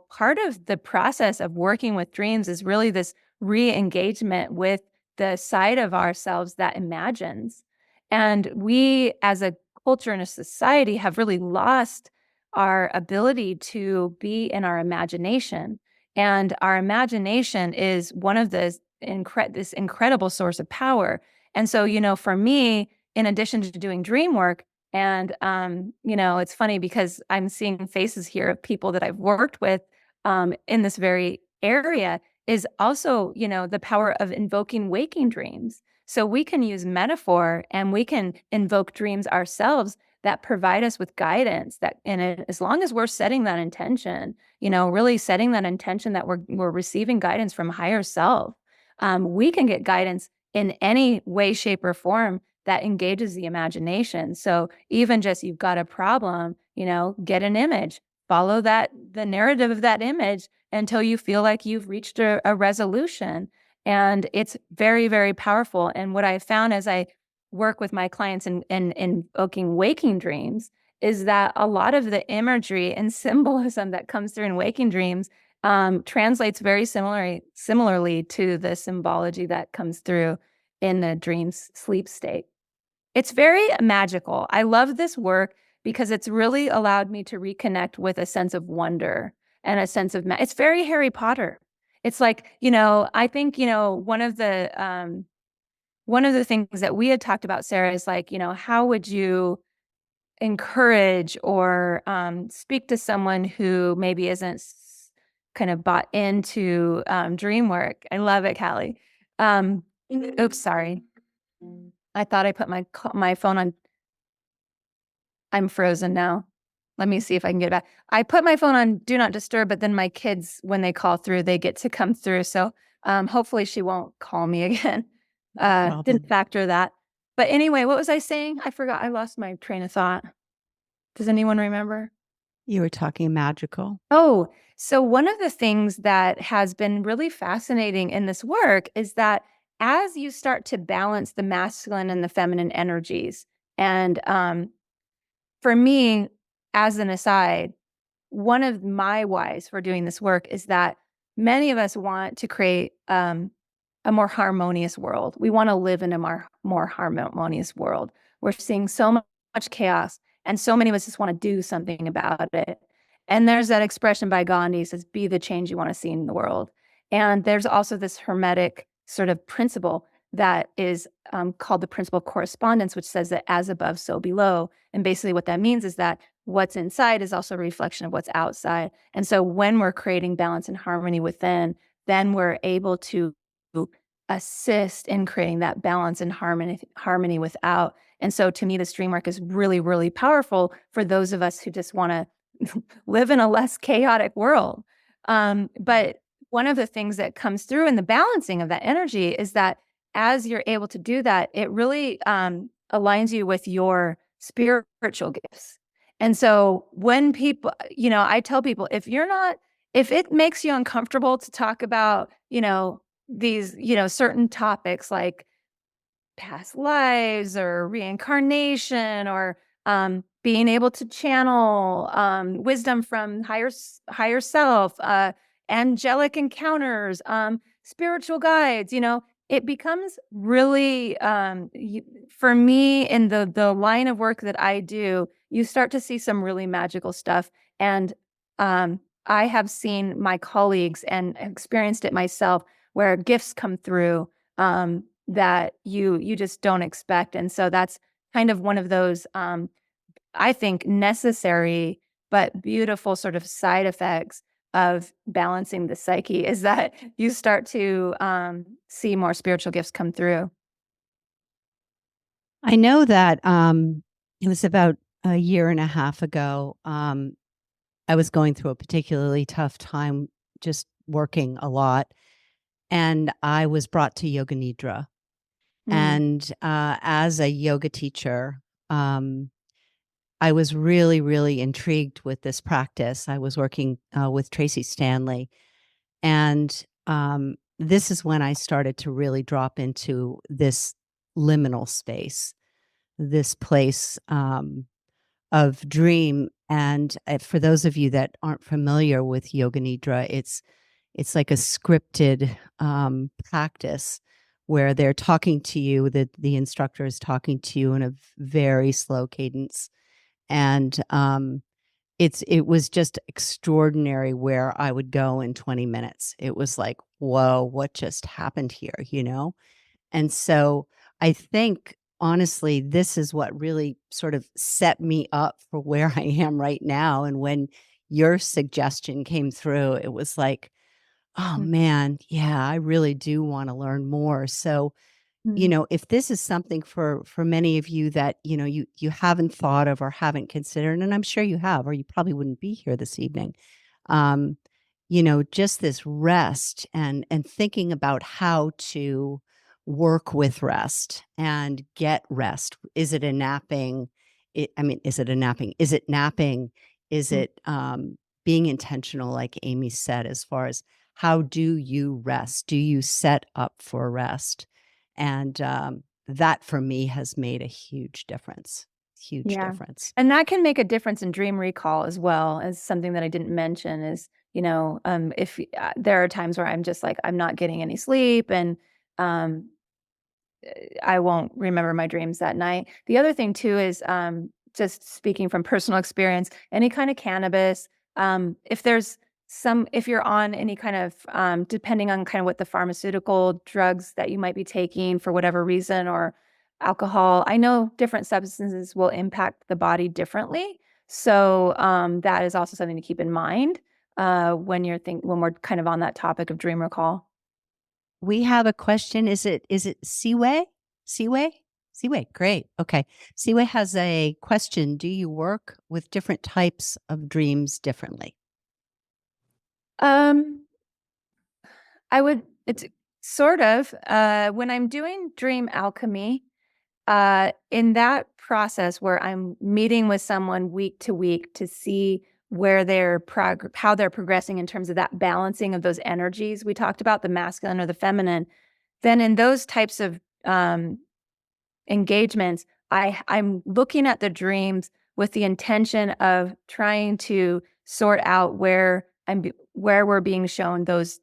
B: part of the process of working with dreams is really this re-engagement with the side of ourselves that imagines. And we, as a culture and a society, have really lost our ability to be in our imagination. And our imagination is one of this incredible source of power. And so, for me, in addition to doing dream work, and it's funny because I'm seeing faces here of people that I've worked with in this very area is also, the power of invoking waking dreams. So we can use metaphor and we can invoke dreams ourselves that provide us with guidance as long as we're setting that intention, really setting that intention that we're receiving guidance from higher self, we can get guidance in any way, shape, or form that engages the imagination. So even just you've got a problem, get an image, follow the narrative of that image until you feel like you've reached a resolution. And it's very, very powerful. And what I found as I work with my clients in invoking waking dreams is that a lot of the imagery and symbolism that comes through in waking dreams translates very similarly to the symbology that comes through in the dream's sleep state. It's very magical. I love this work because it's really allowed me to reconnect with a sense of wonder and a sense of it's very Harry Potter. It's like, I think, one of the things that we had talked about, Sarah, is like, how would you encourage or speak to someone who maybe isn't kind of bought into dream work? I love it, Callie. Oops, sorry. I thought I put my phone on. I'm frozen now. Let me see if I can get it back. I put my phone on do not disturb, but then my kids, when they call through, they get to come through. So hopefully she won't call me again. Didn't factor that. But anyway, what was I saying? I forgot. I lost my train of thought. Does anyone remember?
A: You were talking magical.
B: Oh, so one of the things that has been really fascinating in this work is that as you start to balance the masculine and the feminine energies, and for me, as an aside, one of my whys for doing this work is that many of us want to create a more harmonious world. We want to live in a more harmonious world. We're seeing so much chaos, and so many of us just want to do something about it. And there's that expression by Gandhi says, "Be the change you want to see in the world." And there's also this hermetic sort of principle that is called the principle of correspondence, which says that as above, so below. And basically what that means is that what's inside is also a reflection of what's outside. And so when we're creating balance and harmony within, then we're able to assist in creating that balance and harmony without. And so to me, this dream work is really, really powerful for those of us who just want to live in a less chaotic world. But one of the things that comes through in the balancing of that energy is that as you're able to do that, it really aligns you with your spiritual gifts. And so when people, I tell people, if it makes you uncomfortable to talk about, these, certain topics like past lives or reincarnation or being able to channel wisdom from higher self, angelic encounters, spiritual guides. It becomes really for me in the line of work that I do, you start to see some really magical stuff. And I have seen my colleagues and experienced it myself where gifts come through that you just don't expect. And so that's kind of one of those I think necessary but beautiful sort of side effects of balancing the psyche is that you start to see more spiritual gifts come through.
A: I know that it was about a year and a half ago. I was going through a particularly tough time, just working a lot, and I was brought to Yoga Nidra.
B: Mm.
A: And as a yoga teacher, I was really, really intrigued with this practice. I was working with Tracy Stanley, and this is when I started to really drop into this liminal space, this place of dream. And for those of you that aren't familiar with Yoga Nidra, it's like a scripted practice where they're talking to you. The instructor is talking to you in a very slow cadence, and it was just extraordinary where I would go in 20 minutes. It was like, whoa, what just happened here? And so I think, honestly, this is what really sort of set me up for where I am right now. And when your suggestion came through, it was like, oh
B: Mm.
A: man, yeah, I really do want to learn more. So,
B: Mm.
A: if this is something for many of you that, you haven't thought of or haven't considered, and I'm sure you have, or you probably wouldn't be here this evening. Um, just this rest and thinking about how to work with rest and get rest. Is it a napping? Is it a napping? Is it napping? Is
B: Mm.
A: it being intentional, like Amy said, as far as how do you rest? Do you set up for rest? And that for me has made a huge difference. Huge
B: Yeah.
A: difference.
B: And that can make a difference in dream recall as well as something that I didn't mention is, if there are times where I'm just like, I'm not getting any sleep and um, I won't remember my dreams that night. The other thing too is just speaking from personal experience, any kind of cannabis, if you're on any kind of, depending on kind of what the pharmaceutical drugs that you might be taking for whatever reason or alcohol, I know different substances will impact the body differently. So that is also something to keep in mind when we're kind of on that topic of dream recall.
A: We have a question. Is it Seaway? Seaway? Seaway. Great. Okay. Seaway has a question. Do you work with different types of dreams differently?
B: Um, it's sort of, when I'm doing dream alchemy, in that process where I'm meeting with someone week to week to see where how they're progressing in terms of that balancing of those energies we talked about, the masculine or the feminine, then in those types of engagements, I'm looking at the dreams with the intention of trying to sort out where we're being shown those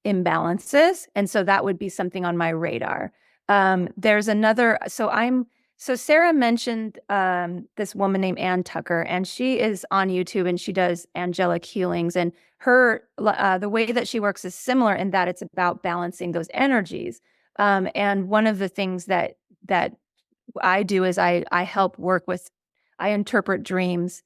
B: imbalances, and so that would be something on my radar. There's another. So Sarah mentioned this woman named Ann Tucker, and she is on YouTube and she does angelic healings, and the way that she works is similar in that it's about balancing those energies. And one of the things that I do is I help work with, I interpret dreams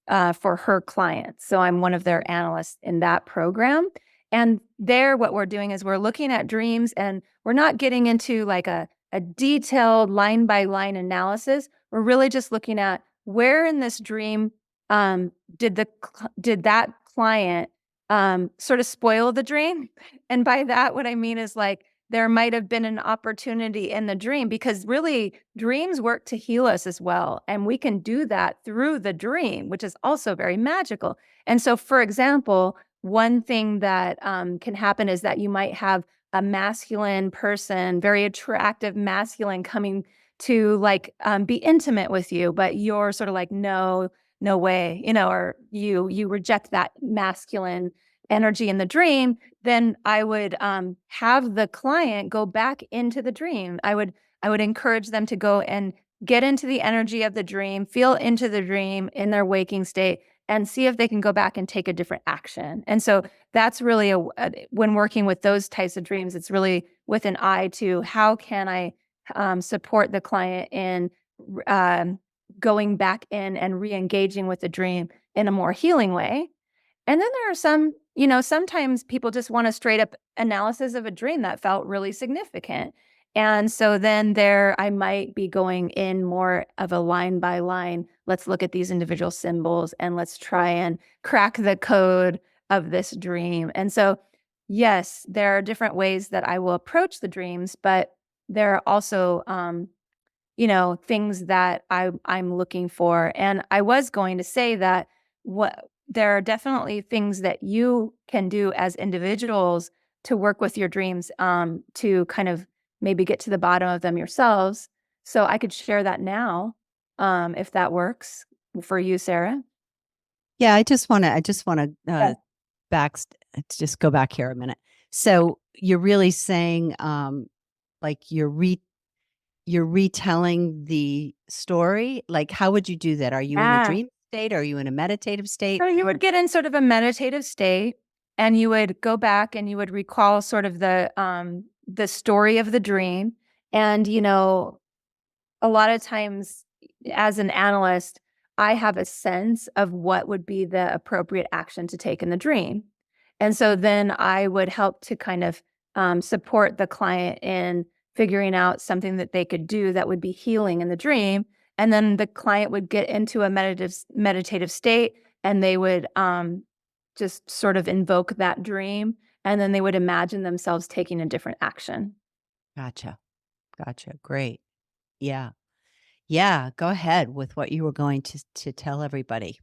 B: for her clients. So I'm one of their analysts in that program. And there, what we're doing is we're looking at dreams and we're not getting into like a detailed line by line analysis. We're really just looking at where in this dream did that client sort of spoil the dream. And by that, what I mean is like, there might have been an opportunity in the dream because really dreams work to heal us as well. And we can do that through the dream, which is also very magical. And so, for example, one thing that can happen is that you might have a masculine person, very attractive masculine coming to like be intimate with you, but you're sort of like, no, no way, or you reject that masculine energy in the dream, then I would have the client go back into the dream. I would encourage them to go and get into the energy of the dream, feel into the dream in their waking state, and see if they can go back and take a different action. And so that's really when working with those types of dreams, it's really with an eye to how can I support the client in um, going back in and re-engaging with the dream in a more healing way. And then there are some, sometimes people just want a straight up analysis of a dream that felt really significant. And so then I might be going in more of a line by line. Let's look at these individual symbols and let's try and crack the code of this dream. And so, yes, there are different ways that I will approach the dreams, but there are also, things that I'm looking for. And I was going to say that there are definitely things that you can do as individuals to work with your dreams, to kind of maybe get to the bottom of them yourselves. So I could share that now, if that works for you, Sarah.
A: Yeah, I just want to
B: Yeah.
A: just go back here a minute. So you're really saying, like you're retelling the story. Like, how would you do that? Are you in a
B: Yeah.
A: dream state? Are you in a meditative state?
B: So you would get in sort of a meditative state, and you would go back and you would recall sort of the story of the dream. And a lot of times as an analyst, I have a sense of what would be the appropriate action to take in the dream. And so then I would help to kind of support the client in figuring out something that they could do that would be healing in the dream. And then the client would get into a meditative state, and they would just sort of invoke that dream. And then they would imagine themselves taking a different action.
A: Gotcha. Great. Yeah. Yeah. Go ahead with what you were going to tell everybody.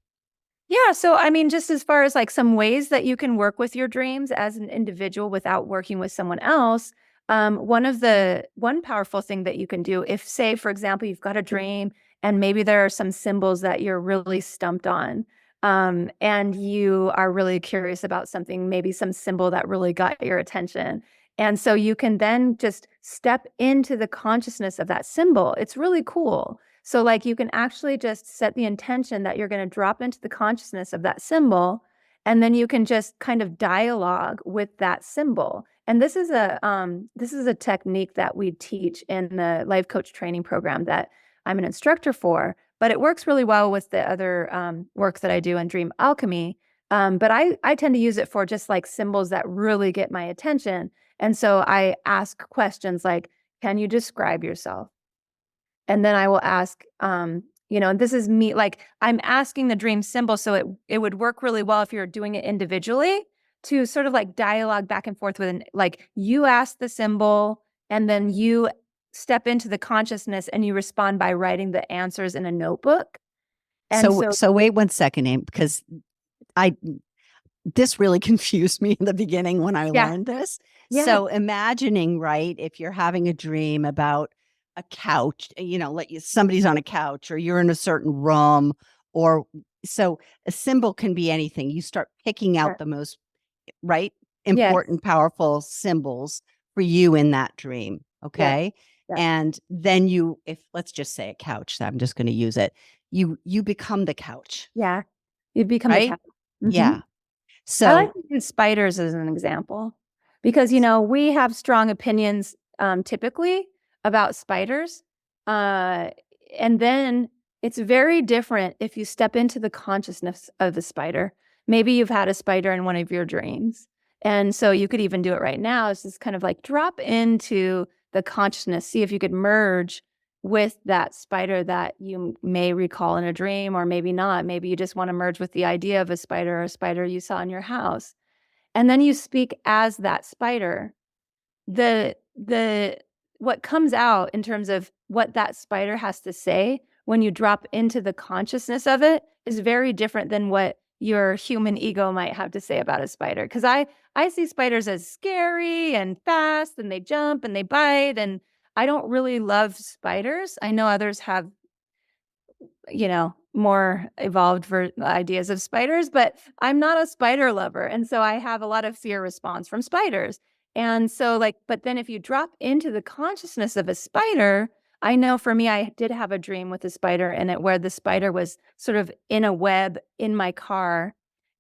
B: Yeah. So, I mean, just as far as like some ways that you can work with your dreams as an individual without working with someone else, one powerful thing that you can do, if, say, for example, you've got a dream and maybe there are some symbols that you're really stumped on, and you are really curious about something, maybe some symbol that really got your attention. And so you can then just step into the consciousness of that symbol. It's really cool. So like you can actually just set the intention that you're going to drop into the consciousness of that symbol, and then you can just kind of dialogue with that symbol. And this is a technique that we teach in the life coach training program that I'm an instructor for, but it works really well with the other work that I do in Dream Alchemy. But I tend to use it for just like symbols that really get my attention. And so I ask questions like, can you describe yourself? And then I will ask, and this is me, like I'm asking the dream symbol. So it would work really well if you're doing it individually, to sort of like dialogue back and forth with like you ask the symbol and then you step into the consciousness and you respond by writing the answers in a notebook. And
A: So wait one second, Amy, because this really confused me in the beginning when I learned this.
B: Yeah.
A: So imagining, right, if you're having a dream about a couch, somebody's on a couch or you're in a certain room, or so a symbol can be anything. You start picking out the most, right, important, powerful symbols for you in that dream. Okay.
B: Yeah.
A: And then let's just say a couch, I'm just going to use it. You become the couch.
B: Yeah. You become
A: right?
B: the couch. Mm-hmm.
A: Yeah. So
B: I like to use spiders as an example because, we have strong opinions typically about spiders. And then it's very different if you step into the consciousness of the spider. Maybe you've had a spider in one of your dreams. And so you could even do it right now. It's just kind of like drop into the consciousness, see if you could merge with that spider that you may recall in a dream, or maybe not. Maybe you just want to merge with the idea of a spider or a spider you saw in your house. And then you speak as that spider. What comes out in terms of what that spider has to say when you drop into the consciousness of it is very different than what your human ego might have to say about a spider. Because I see spiders as scary and fast, and they jump and they bite, and I don't really love spiders. I know others have, more evolved ideas of spiders, but I'm not a spider lover. And so I have a lot of fear response from spiders. And so, but then if you drop into the consciousness of a spider, I know for me, I did have a dream with a spider in it where the spider was sort of in a web in my car.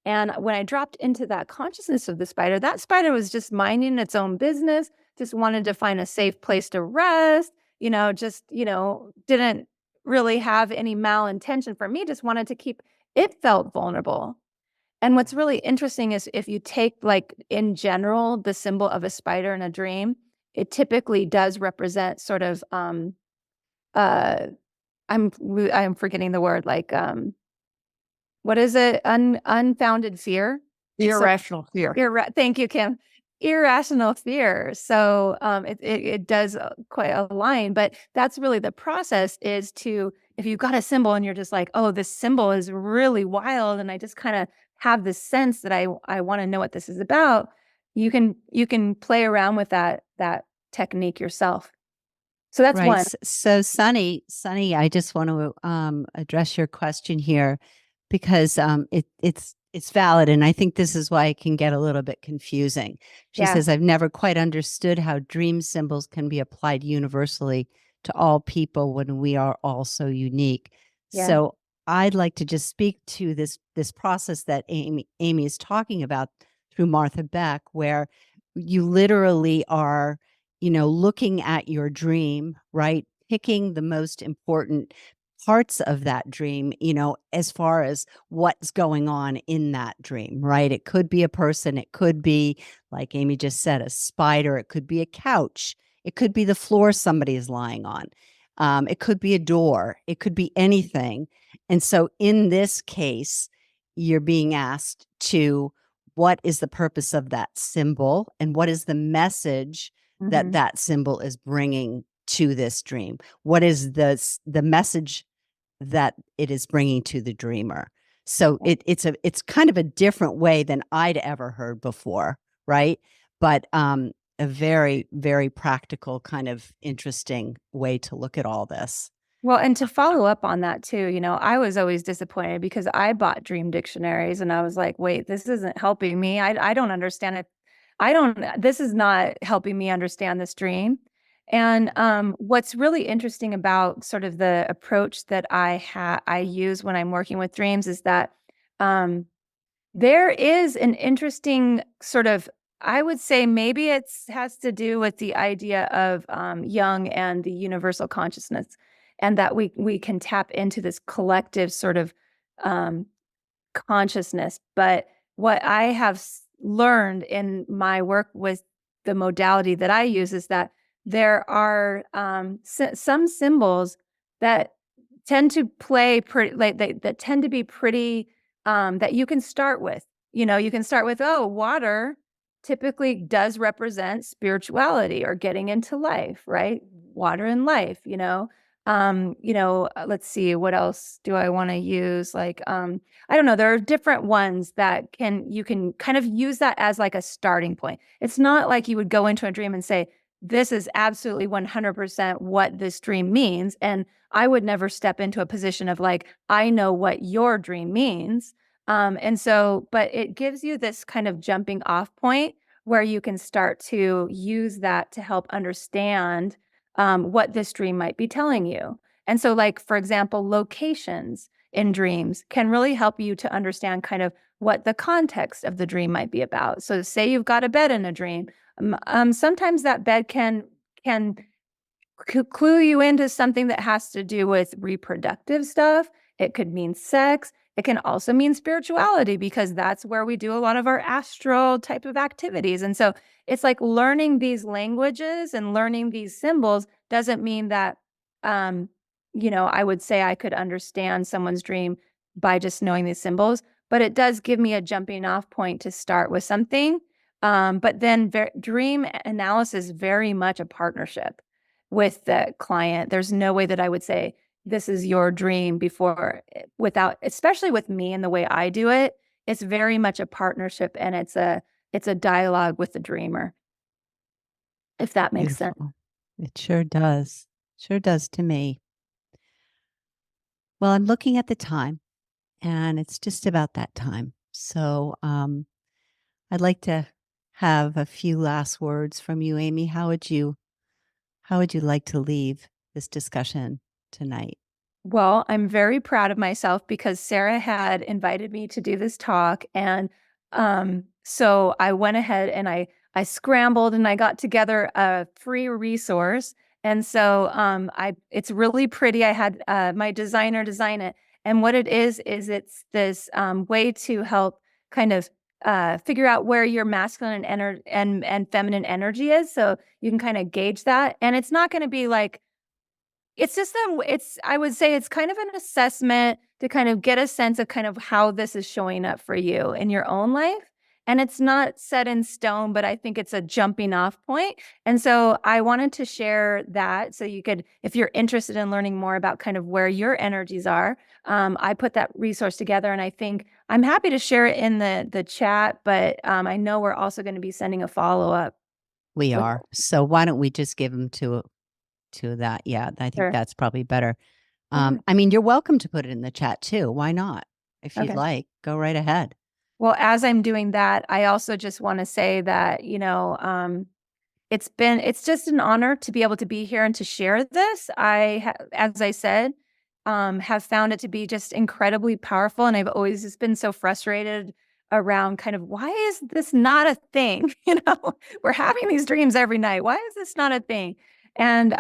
B: And when I dropped into that consciousness of the spider, that spider was just minding its own business, just wanted to find a safe place to rest, didn't really have any malintention for me, just wanted to keep it felt vulnerable. And what's really interesting is if you take, like, in general, the symbol of a spider in a dream, it typically does represent sort of uh I'm forgetting the word, like what is it? Unfounded fear.
C: Irrational fear.
B: Thank you, Kim. Irrational fear. So it does quite align, but that's really the process is to, if you've got a symbol and you're just like, oh, this symbol is really wild, and I just kind of have this sense that I want to know what this is about, you can play around with that technique yourself. So that's
A: Right.
B: one.
A: So Sunny, I just want to address your question here because it's valid, and I think this is why it can get a little bit confusing. She
B: Yeah.
A: says, "I've never quite understood how dream symbols can be applied universally to all people when we are all so unique."
B: Yeah.
A: So I'd like to just speak to this process that Amy is talking about through Martha Beck, where you literally are, looking at your dream, right? Picking the most important parts of that dream, as far as what's going on in that dream, right? It could be a person, it could be, like Amy just said, a spider, it could be a couch, it could be the floor somebody is lying on, it could be a door, it could be anything. And so in this case, you're being asked to, what is the purpose of that symbol and what is the message that
B: Mhm.
A: that symbol is bringing to this dream? What is the message that it is bringing to the dreamer? So it's kind of a different way than I'd ever heard before, right? But a very, very practical, kind of interesting way to look at all this.
B: Well, and to follow up on that too, I was always disappointed because I bought dream dictionaries and I was like, wait, this isn't helping me. I don't understand it. This is not helping me understand this dream. And what's really interesting about sort of the approach that I use when I'm working with dreams is that um, there is an interesting sort of, I would say maybe has to do with the idea of Jung and the universal consciousness, and that we can tap into this collective sort of um, consciousness. But what I have learned in my work with the modality that I use is that there are some symbols that tend to play pretty, like that tend to be pretty, that you can start with. You can start with, oh, water typically does represent spirituality or getting into life, right? Water and life, let's see, what else do I want to use? Like, I don't know. There are different ones that you can kind of use that as like a starting point. It's not like you would go into a dream and say, this is absolutely 100% what this dream means. And I would never step into a position of like, I know what your dream means. But it gives you this kind of jumping off point where you can start to use that to help understand what this dream might be telling you. And so, like, for example, locations in dreams can really help you to understand kind of what the context of the dream might be about. So say you've got a bed in a dream. Sometimes that bed can clue you into something that has to do with reproductive stuff. It could mean sex. It can also mean spirituality because that's where we do a lot of our astral type of activities. And so it's like learning these languages and learning these symbols doesn't mean that, I would say I could understand someone's dream by just knowing these symbols, but it does give me a jumping off point to start with something. But then dream analysis is very much a partnership with the client. There's no way that I would say, this is your dream without, especially with me and the way I do it, it's very much a partnership, and it's a dialogue with the dreamer, if that makes sense.
A: Beautiful. It sure does. Sure does to me. Well, I'm looking at the time, and it's just about that time. So I'd like to have a few last words from you, Amy. How would you like to leave this discussion tonight?
B: Well, I'm very proud of myself because Sarah had invited me to do this talk, and so I went ahead and I scrambled and I got together a free resource, and so it's really pretty. I had my designer design it, and what it is it's this way to help kind of figure out where your masculine and feminine energy is, so you can kind of gauge that, and it's not going to be like it's just I would say it's kind of an assessment to kind of get a sense of kind of how this is showing up for you in your own life. And it's not set in stone, but I think it's a jumping off point. And so I wanted to share that so you could, if you're interested in learning more about kind of where your energies are, I put that resource together, and I think I'm happy to share it in the chat, but I know we're also going to be sending a follow-up
A: We
B: with
A: are. So why don't we just give them to that? Yeah, I think
B: her.
A: that's probably better.
B: Okay.
A: I mean, you're welcome to put it in the chat too. Why not? If you'd
B: Okay.
A: like, go right ahead.
B: Well, as I'm doing that, I also just want to say that, it's just an honor to be able to be here and to share this. As I said, have found it to be just incredibly powerful. And I've always just been so frustrated around kind of why is this not a thing? We're having these dreams every night. Why is this not a thing? And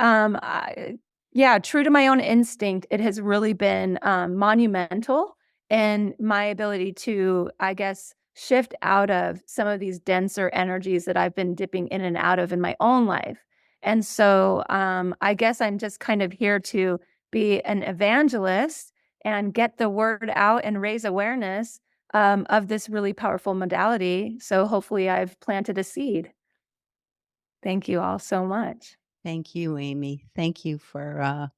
B: yeah, true to my own instinct, it has really been monumental in my ability to, I guess, shift out of some of these denser energies that I've been dipping in and out of in my own life. And so I guess I'm just kind of here to be an evangelist and get the word out and raise awareness of this really powerful modality. So hopefully I've planted a seed. Thank you all so much.
A: Thank you, Amy. Thank you for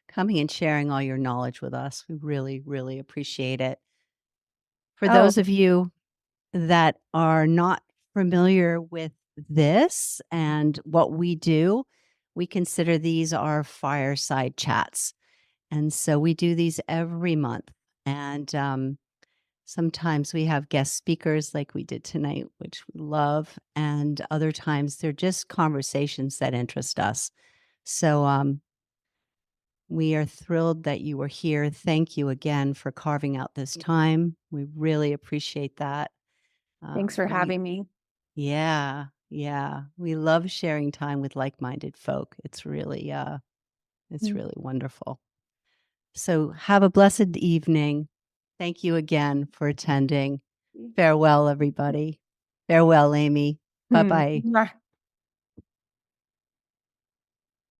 A: coming and sharing all your knowledge with us. We really, really appreciate it. For
B: Oh,
A: those of you that are not familiar with this and what we do, we consider these our fireside chats. And so we do these every month. And sometimes we have guest speakers like we did tonight, which we love. And other times they're just conversations that interest us. So we are thrilled that you were here. Thank you again for carving out this time. We really appreciate that.
B: thanks for having me.
A: Yeah, yeah. We love sharing time with like-minded folk. It's really really wonderful. So have a blessed evening. Thank you again for attending. Farewell, everybody. Farewell, Amy. Bye-bye.
B: Bye.